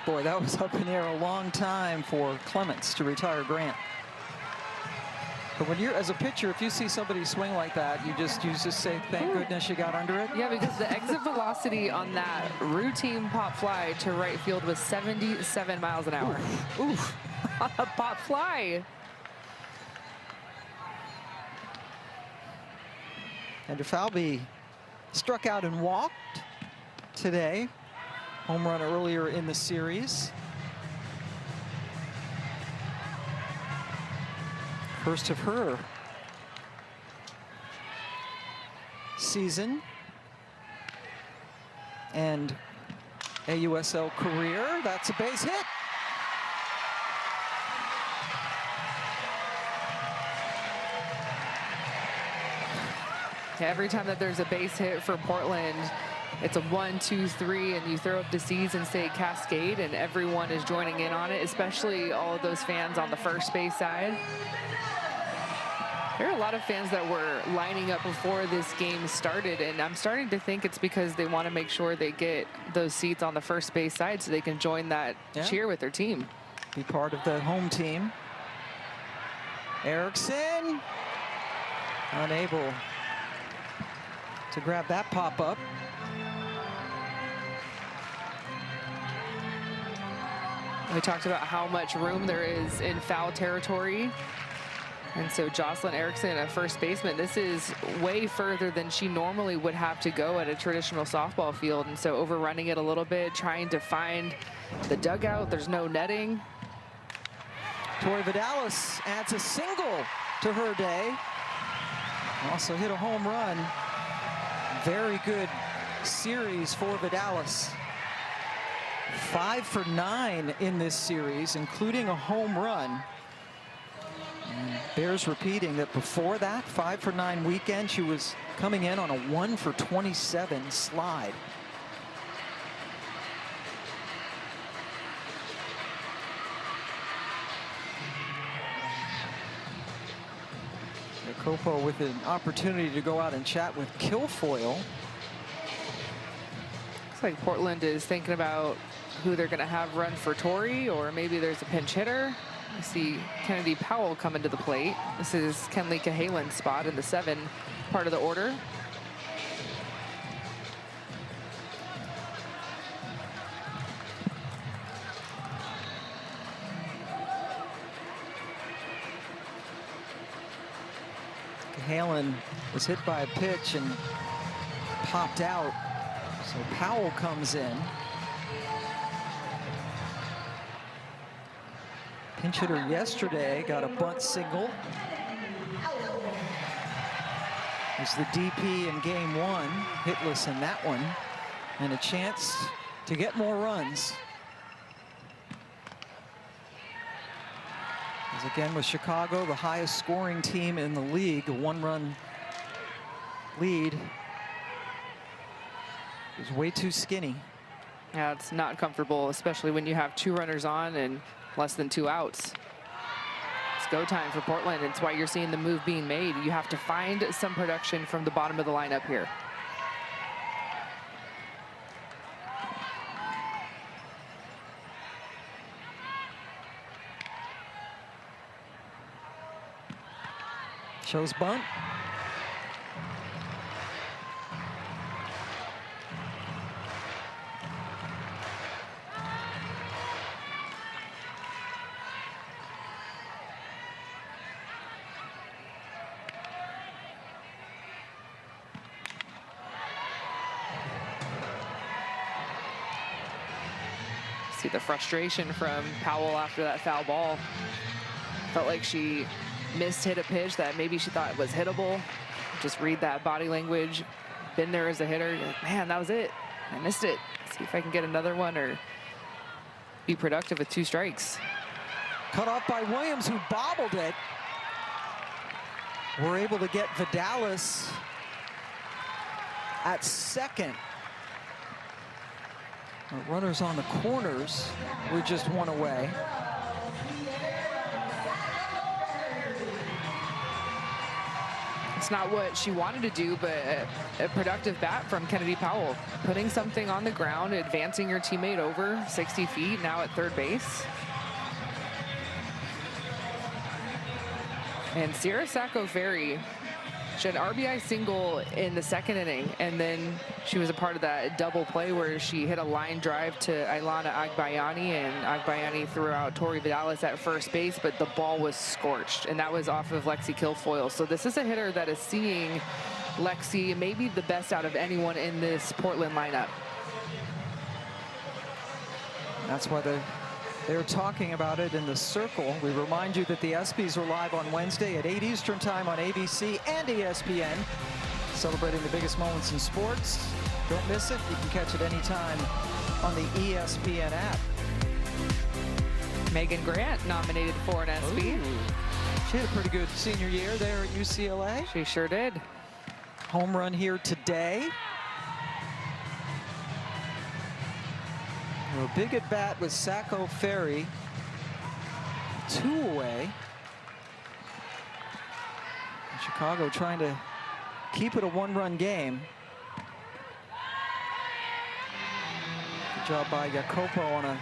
Boy, that was up in the air a long time for Clements to retire Grant. But when you're, as a pitcher, if you see somebody swing like that, you just say, thank goodness you got under it. Yeah, because the exit velocity on that routine pop fly to right field was 77 miles an hour. Oof. On a pop fly. And DeFalby struck out and walked today. Home run earlier in the series. First of her season and AUSL career. That's a base hit. Every time that there's a base hit for Portland, it's a 1, 2, 3, and you throw up the C's and say Cascade, and everyone is joining in on it, especially all of those fans on the first base side. There are a lot of fans that were lining up before this game started, and I'm starting to think it's because they want to make sure they get those seats on the first base side so they can join that cheer with their team. Be part of the home team. Erickson unable to grab that pop-up. We talked about how much room there is in foul territory. And so Jocelyn Erickson, a first baseman, this is way further than she normally would have to go at a traditional softball field. And so overrunning it a little bit, trying to find the dugout. There's no netting. Tori Vidalis adds a single to her day. Also hit a home run. Very good series for Vidalis. 5 for 9 in this series, including a home run. And bears repeating that before that 5 for 9 weekend, she was coming in on a 1 for 27 slide. Jacopo with an opportunity to go out and chat with Kilfoyle. Looks like Portland is thinking about who they're going to have run for Tori, or maybe there's a pinch hitter. I see Kennedy Powell come into the plate. This is Kenley Cahalan's spot in the 7 part of the order. Cahalan was hit by a pitch and popped out. So Powell comes in. Pinch hitter yesterday got a bunt single. Was the DP in game 1, hitless in that one, and a chance to get more runs. As again with Chicago, the highest scoring team in the league, a 1-run lead. It's way too skinny. Yeah, it's not comfortable, especially when you have 2 runners on and less than 2 outs. It's go time for Portland. It's why you're seeing the move being made. You have to find some production from the bottom of the lineup here. Shows bunt. See the frustration from Powell after that foul ball. Felt like she hit a pitch that maybe she thought was hittable. Just read that body language. Been there as a hitter. You're like, man, that was it. I missed it. See if I can get another one or be productive with 2 strikes. Cut off by Williams, who bobbled it. We're able to get Vidalis at second. Our runners on the corners. We're just 1 away. It's not what she wanted to do, but a productive bat from Kennedy Powell. Putting something on the ground, advancing your teammate over 60 feet, now at third base. And Sierra Sacco-Ferry, she had an RBI single in the 2nd inning, and then she was a part of that double play where she hit a line drive to Ailana Agbayani, and Agbayani threw out Tori Vidalis at first base, but the ball was scorched, and that was off of Lexi Kilfoyle. So this is a hitter that is seeing Lexi maybe the best out of anyone in this Portland lineup. That's why they're talking about it in the circle. We remind you that the ESPYs are live on Wednesday at 8 Eastern time on ABC and ESPN, celebrating the biggest moments in sports. Don't miss it. You can catch it anytime on the ESPN app. Megan Grant nominated for an ESPY. Ooh. She had a pretty good senior year there at UCLA. She sure did. Home run here today. A big at bat with Sacco-Ferry. 2 away. Chicago trying to keep it a 1-run game. Good job by Jacopo on a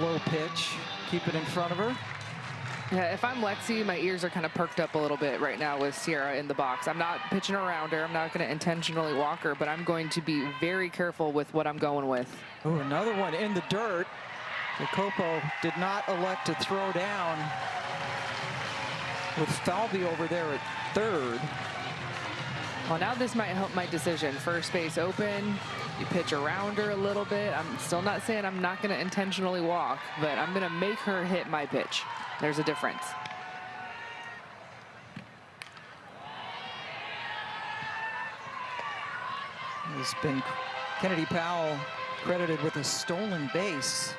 low pitch. Keep it in front of her. Yeah, if I'm Lexi, my ears are kind of perked up a little bit right now with Sierra in the box. I'm not pitching around her. I'm not going to intentionally walk her, but I'm going to be very careful with what I'm going with. Oh, another one in the dirt. Jacopo did not elect to throw down with Falvey over there at third. Well, now this might help my decision. First base open. You pitch around her a little bit. I'm still not saying I'm not going to intentionally walk, but I'm going to make her hit my pitch. There's a difference. There's been Kennedy Powell credited with a stolen base.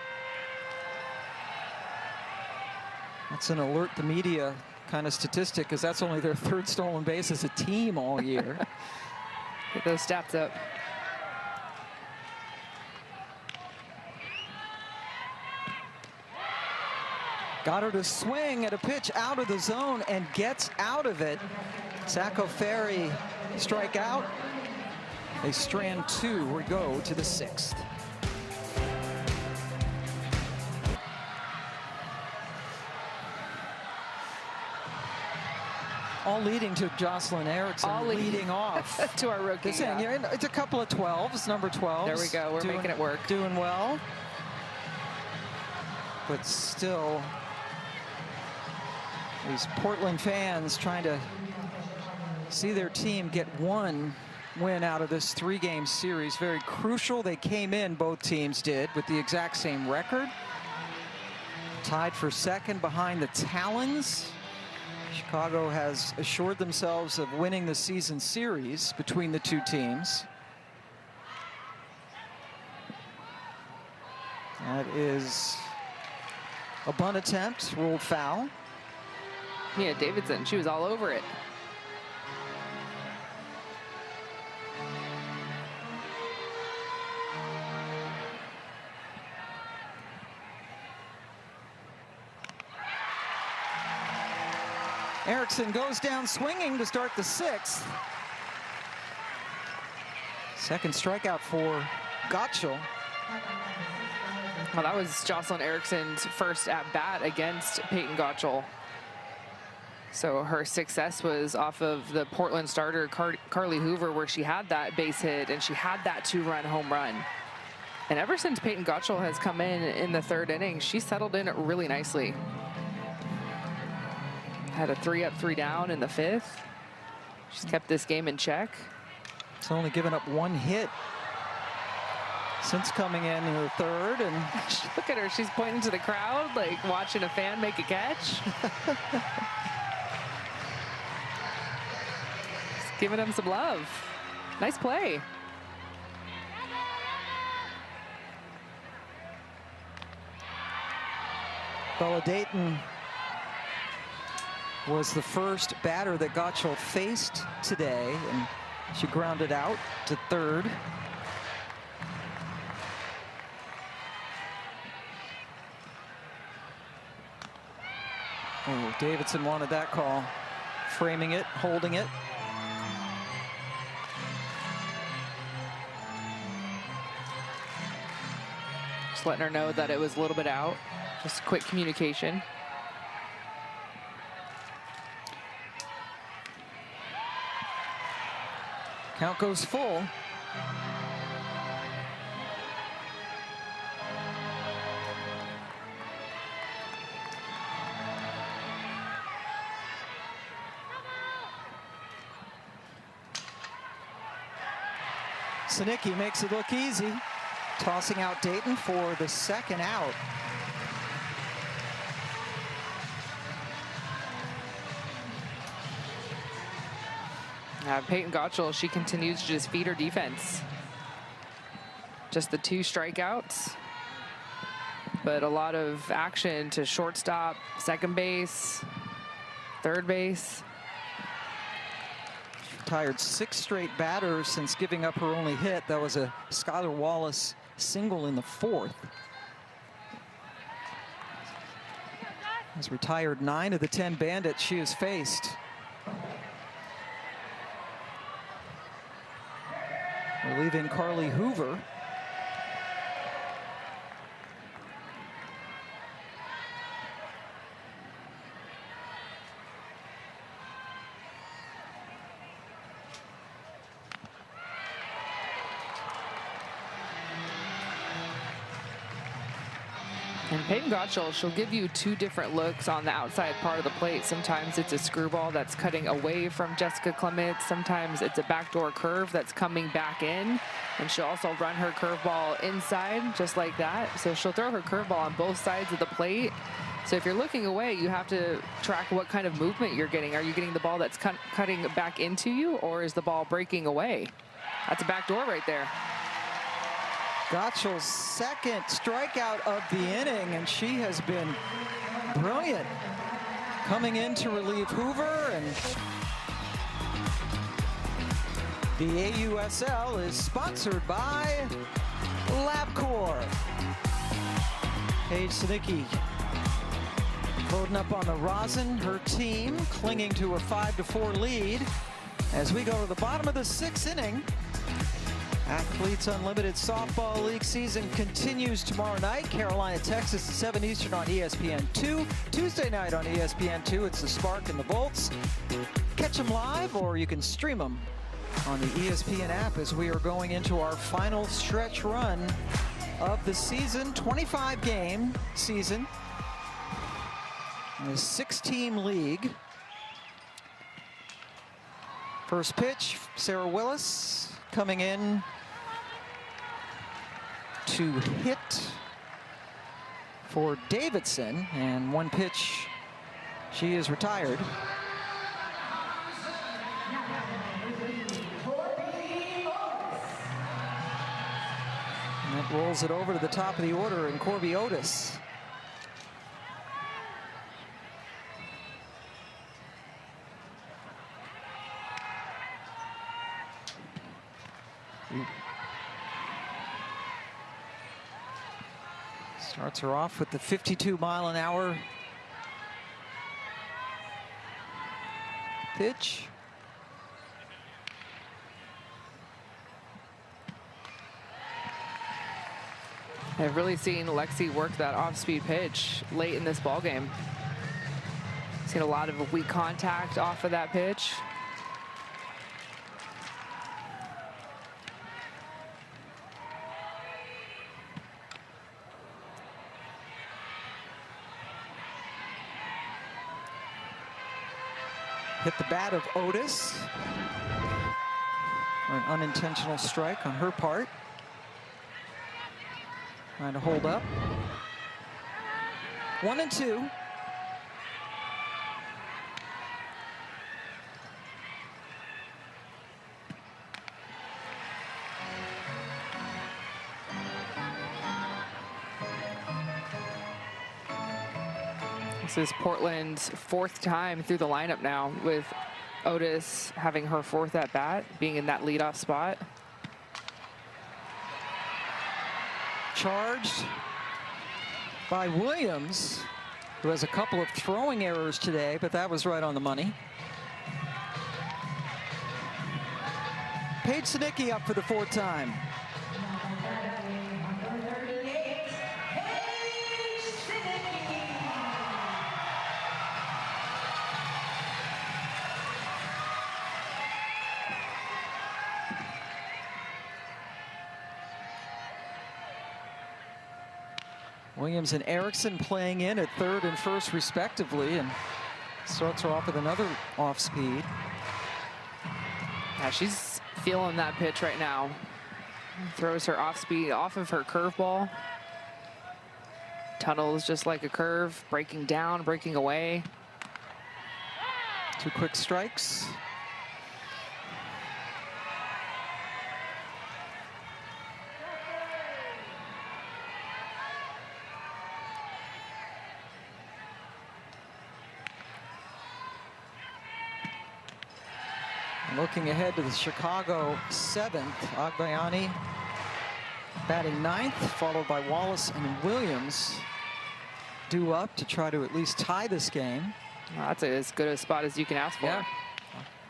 That's an alert the media kind of statistic, because that's only their 3rd stolen base as a team all year. Get those stats up. Got her to swing at a pitch out of the zone and gets out of it. Sacco-Ferry strike out. They strand 2. We go to the 6th. All leading to Jocelyn Erickson All leading off. to our rookie. It's a couple of 12s, number 12s. There we go. We're making it work. Doing well. But still, these Portland fans trying to see their team get one win out of this 3-game series. Very crucial. They came in, both teams did, with the exact same record. Tied for second behind the Talons. Chicago has assured themselves of winning the season series between the two teams. That is a bunt attempt, ruled foul. Mia Davidson, she was all over it. Erickson goes down swinging to start the 6th. Second strikeout for Gottschall. Well, that was Jocelyn Erickson's first at-bat against Peyton Gottschall. So her success was off of the Portland starter, Carly Hoover, where she had that base hit and she had that 2-run home run. And ever since Peyton Gottschall has come in the 3rd inning, she settled in really nicely. Had a 3-up, 3-down in the 5th. She's kept this game in check. It's only given up 1 hit since coming in the 3rd. And look at her, she's pointing to the crowd like watching a fan make a catch. Just giving them some love. Nice play. Bella Dayton was the first batter that Gottschall faced today, and she grounded out to 3rd. Oh, Davidson wanted that call. Framing it, holding it. Just letting her know that it was a little bit out. Just quick communication. Count goes full. Sinicki makes it look easy, tossing out Dayton for the 2nd out. Peyton Gottschall, she continues to just feed her defense. Just the 2 strikeouts, but a lot of action to shortstop, second base, third base. She retired 6 straight batters since giving up her only hit. That was a Skylar Wallace single in the 4th. Has retired 9 of the 10 Bandits she has faced. Relieving Carly Hoover. And Peyton Gottschall, she'll give you 2 different looks on the outside part of the plate. Sometimes it's a screwball that's cutting away from Jessica Clement. Sometimes it's a backdoor curve that's coming back in. And she'll also run her curveball inside just like that. So she'll throw her curveball on both sides of the plate. So if you're looking away, you have to track what kind of movement you're getting. Are you getting the ball that's cutting back into you, or is the ball breaking away? That's a backdoor right there. Gottschall's 2nd strikeout of the inning, and she has been brilliant coming in to relieve Hoover. And the AUSL is sponsored by LabCorp. Paige Sinicki loading up on the rosin, her team clinging to a 5-4 lead as we go to the bottom of the 6th inning. Athletes Unlimited Softball League season continues tomorrow night. Carolina, Texas at 7 Eastern on ESPN2. Tuesday night on ESPN2, it's the Spark and the Bolts. Catch them live, or you can stream them on the ESPN app as we are going into our final stretch run of the season. 25-game season. A 6-team league. First pitch, Sarah Willis coming in to hit for Davidson, and one pitch, she is retired. And that rolls it over to the top of the order, and Corby Otis. Starts her off with the 52-mile-an-hour pitch. I've really seen Lexi work that off-speed pitch late in this ball game. Seen a lot of weak contact off of that pitch. Hit the bat of Otis for an unintentional strike on her part. Trying to hold up. 1-2. This is Portland's 4th time through the lineup now, with Otis having her 4th at bat, being in that leadoff spot. Charged by Williams, who has a couple of throwing errors today, but that was right on the money. Paige Sinicki up for the 4th time. Williams and Erickson playing in at 3rd and 1st respectively, and starts her off with another off speed. Yeah, she's feeling that pitch right now. Throws her off speed off of her curveball. Tunnels just like a curve, breaking down, breaking away. 2 quick strikes. Looking ahead to the Chicago 7th, Agbayani batting 9th, followed by Wallace and Williams, due up to try to at least tie this game. Well, that's as good a spot as you can ask for. Yeah.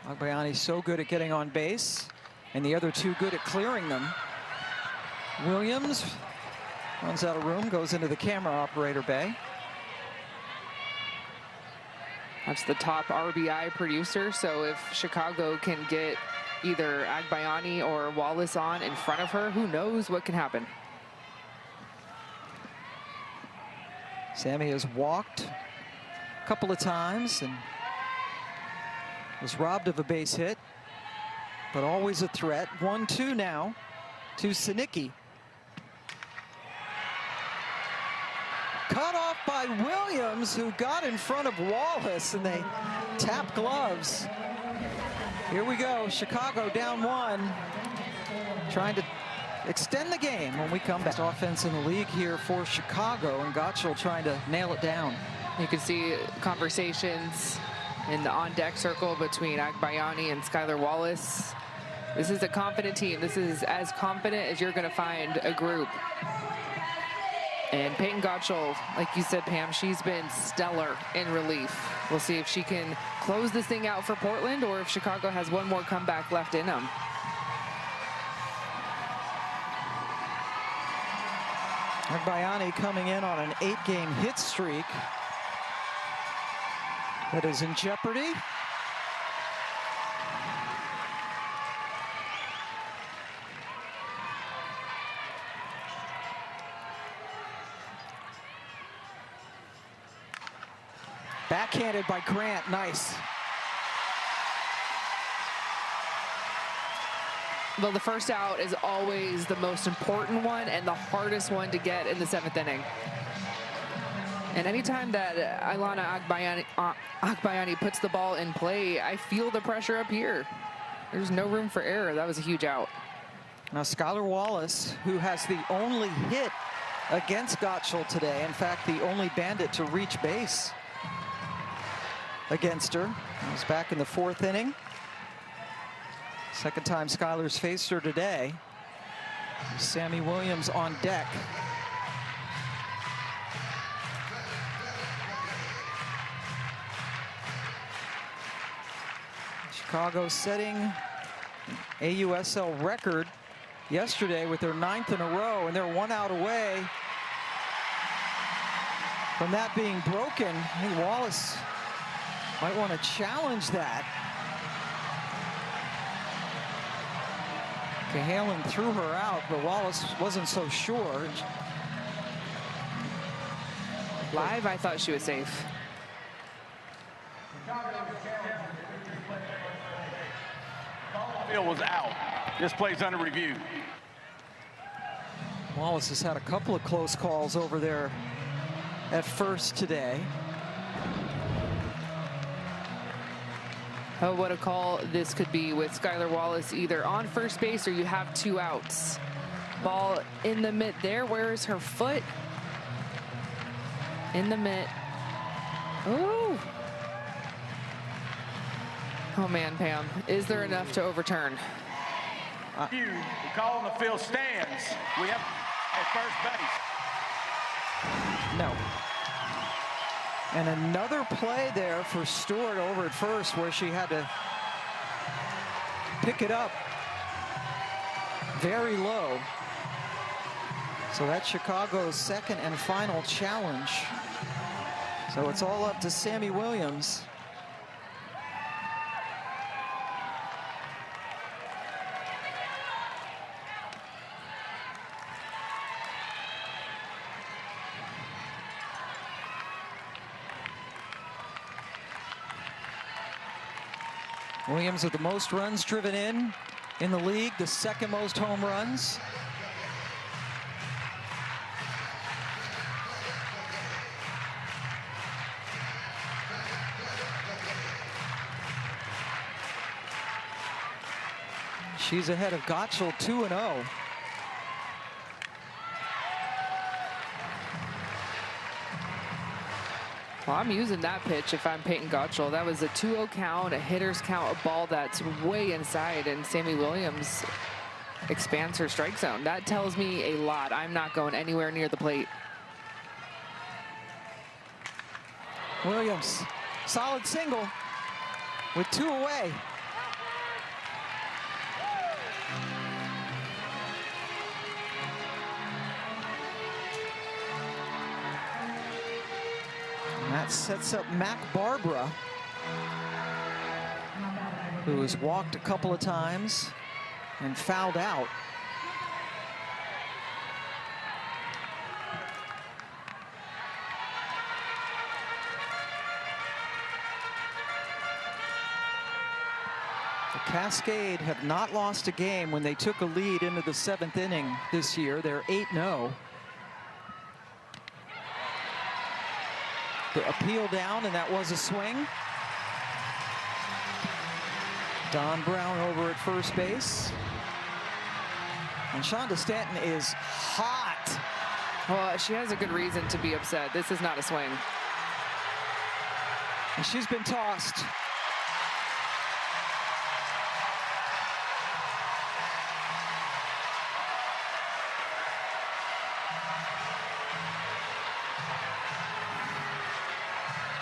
Agbayani's so good at getting on base, and the other 2 good at clearing them. Williams runs out of room, goes into the camera operator bay. That's the top RBI producer, so if Chicago can get either Agbayani or Wallace on in front of her, who knows what can happen. Sammy has walked a couple of times and was robbed of a base hit, but always a threat. 1-2 now to Sinicki. Cut off by Williams, who got in front of Wallace, and they tap gloves. Here we go, Chicago down 1, trying to extend the game when we come back. Offense in the league here for Chicago, and Gottschall trying to nail it down. You can see conversations in the on-deck circle between Agbayani and Skylar Wallace. This is a confident team. This is as confident as you're going to find a group. And Peyton Gottschall, like you said, Pam, she's been stellar in relief. We'll see if she can close this thing out for Portland, or if Chicago has one more comeback left in them. Agbayani coming in on an 8-game hit streak that is in jeopardy. Backhanded by Grant, nice. Well, the first out is always the most important one and the hardest one to get in the 7th inning. And anytime that Ailana Agbayani puts the ball in play, I feel the pressure up here. There's no room for error. That was a huge out. Now Skylar Wallace, who has the only hit against Gottschall today, in fact, the only Bandit to reach base against her. He's back in the 4th inning. Second time Skylar's faced her today. Sammy Williams on deck. Chicago setting AUSL record yesterday with their 9th in a row, and they're 1 out away from that being broken. I think Wallace might want to challenge that. Cahalan threw her out, but Wallace wasn't so sure. Live, I thought she was safe. Field was out. This play's under review. Wallace has had a couple of close calls over there at first today. Oh, what a call this could be with Skylar Wallace either on first base or you have 2 outs. Ball in the mitt there. Where is her foot? In the mitt. Ooh. Oh man, Pam, is there enough to overturn? The call on the field stands. We have at first base. No. And another play there for Stewart over at first where she had to pick it up very low. So that's Chicago's 2nd and final challenge. So it's all up to Sammy Williams. Williams with the most runs driven in the league, the 2nd most home runs. She's ahead of Gottschall 2-0. Well, I'm using that pitch if I'm Peyton Gottschall. That was a 2-0 count, a hitter's count, a ball that's way inside, and Sammy Williams expands her strike zone. That tells me a lot. I'm not going anywhere near the plate. Williams, solid single with 2 away. And that sets up Mac Barbara, who has walked a couple of times and fouled out. The Cascade have not lost a game when they took a lead into the 7th inning this year. They're 8-0. The appeal down, and that was a swing. Don Brown over at first base. And Shonda Stanton is hot. Well, she has a good reason to be upset. This is not a swing. And she's been tossed.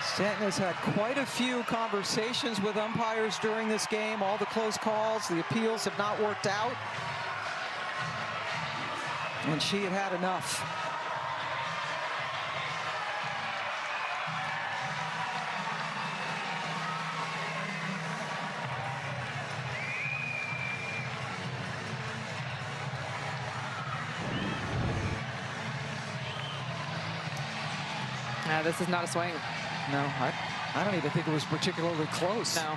Stanton has had quite a few conversations with umpires during this game. All the close calls, the appeals have not worked out. And she had had enough. Yeah, this is not a swing. No, I don't even think it was particularly close. No.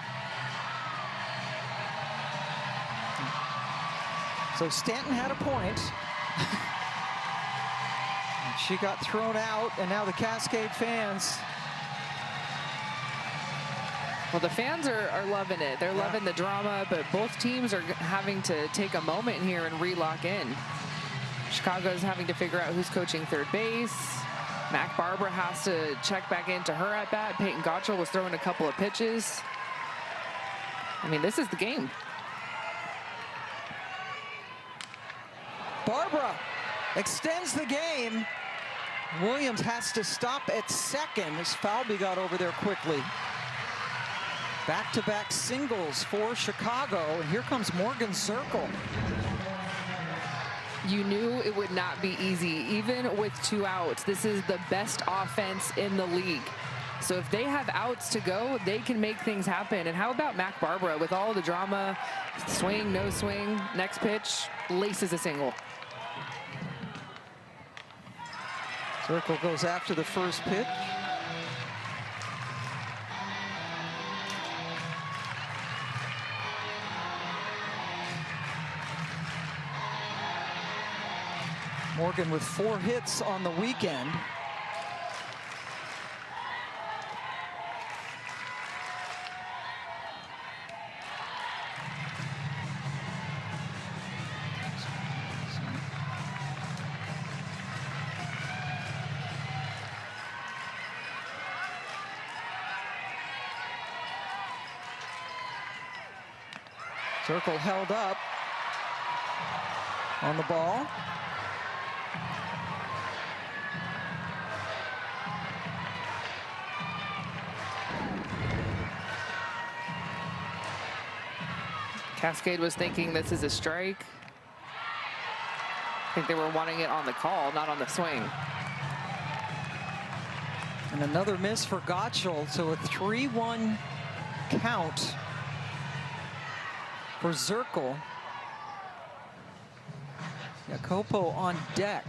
So Stanton had a point. She got thrown out, and now the Cascade fans. Well, the fans are loving it. They're loving the drama, but both teams are having to take a moment here and re-lock in. Chicago's having to figure out who's coaching third base. Mac Barbara has to check back into her at bat. Peyton Gottschall was throwing a couple of pitches. I mean, this is the game. Barbara extends the game. Williams has to stop at second as Falvey got over there quickly. Back-to-back singles for Chicago, and here comes Morgan Zirkle. You knew it would not be easy, even with 2 outs. This is the best offense in the league. So if they have outs to go, they can make things happen. And how about Mac Barbara with all the drama, swing, no swing, next pitch, laces a single. Zirkle goes after the first pitch. Morgan with 4 hits on the weekend. Zirkle held up on the ball. Cascade was thinking this is a strike. I think they were wanting it on the call, not on the swing. And another miss for Gottschall, so a 3-1 count for Zirkle. Jacopo on deck.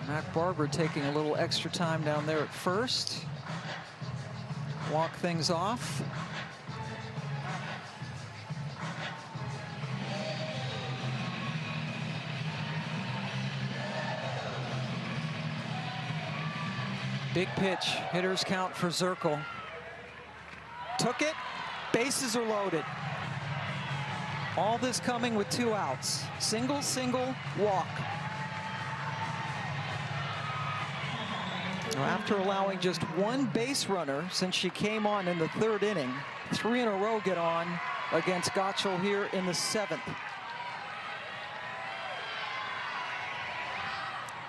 Mac Barbara taking a little extra time down there at first. Walk things off. Big pitch, hitters count for Zirkle. Took it, bases are loaded. All this coming with 2 outs. Single, single, walk. After allowing just 1 base runner since she came on in the 3rd inning, 3 in a row get on against Gottschall here in the 7th.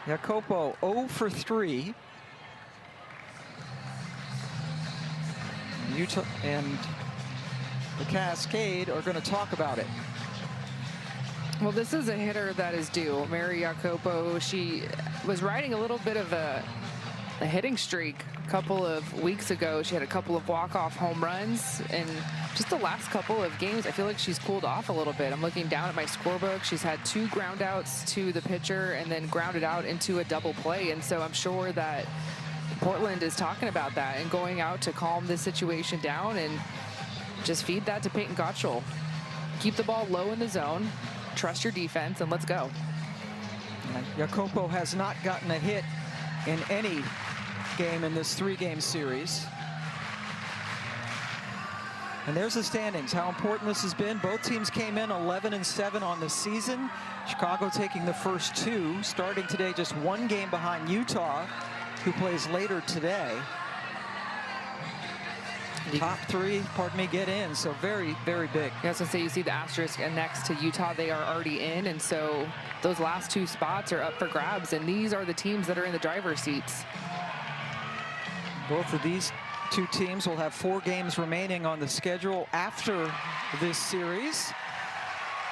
Jacopo 0 for 3. Utah and the Cascade are going to talk about it. Well, this is a hitter that is due. Mary Jacopo, she was riding a little bit of a hitting streak a couple of weeks ago. She had a couple of walk-off home runs, and just the last couple of games, I feel like she's cooled off a little bit. I'm looking down at my scorebook. She's had 2 ground outs to the pitcher and then grounded out into a double play, and so I'm sure that Portland is talking about that and going out to calm this situation down and just feed that to Peyton Gottschall. Keep the ball low in the zone, trust your defense, and let's go. Jacopo has not gotten a hit in any game in this 3-game series. And there's the standings, how important this has been. Both teams came in 11-7 on the season. Chicago taking the first 2, starting today just 1 game behind Utah, who plays later today. Top 3, pardon me, get in, so very, very big. Yeah, I was gonna say, you see the asterisk, and next to Utah, they are already in, and so those last 2 spots are up for grabs, and these are the teams that are in the driver's seats. Both of these 2 teams will have 4 games remaining on the schedule after this series.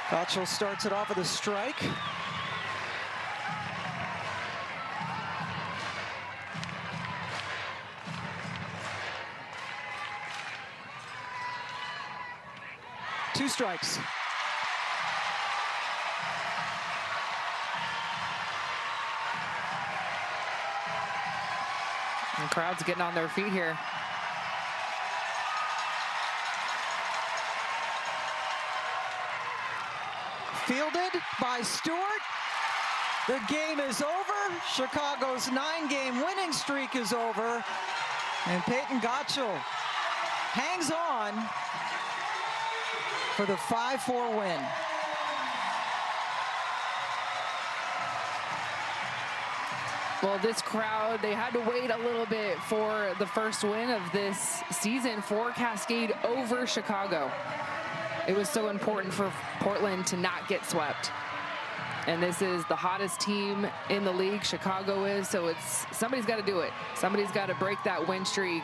Gottschall starts it off with a strike. Two strikes. The crowd's getting on their feet here. Fielded by Stewart. The game is over. Chicago's 9-game winning streak is over. And Peyton Gottschall hangs on for the 5-4 win. Well, this crowd, they had to wait a little bit for the first win of this season for Cascade over Chicago. It was so important for Portland to not get swept. And this is the hottest team in the league, Chicago is, so somebody's got to do it. Somebody's got to break that win streak.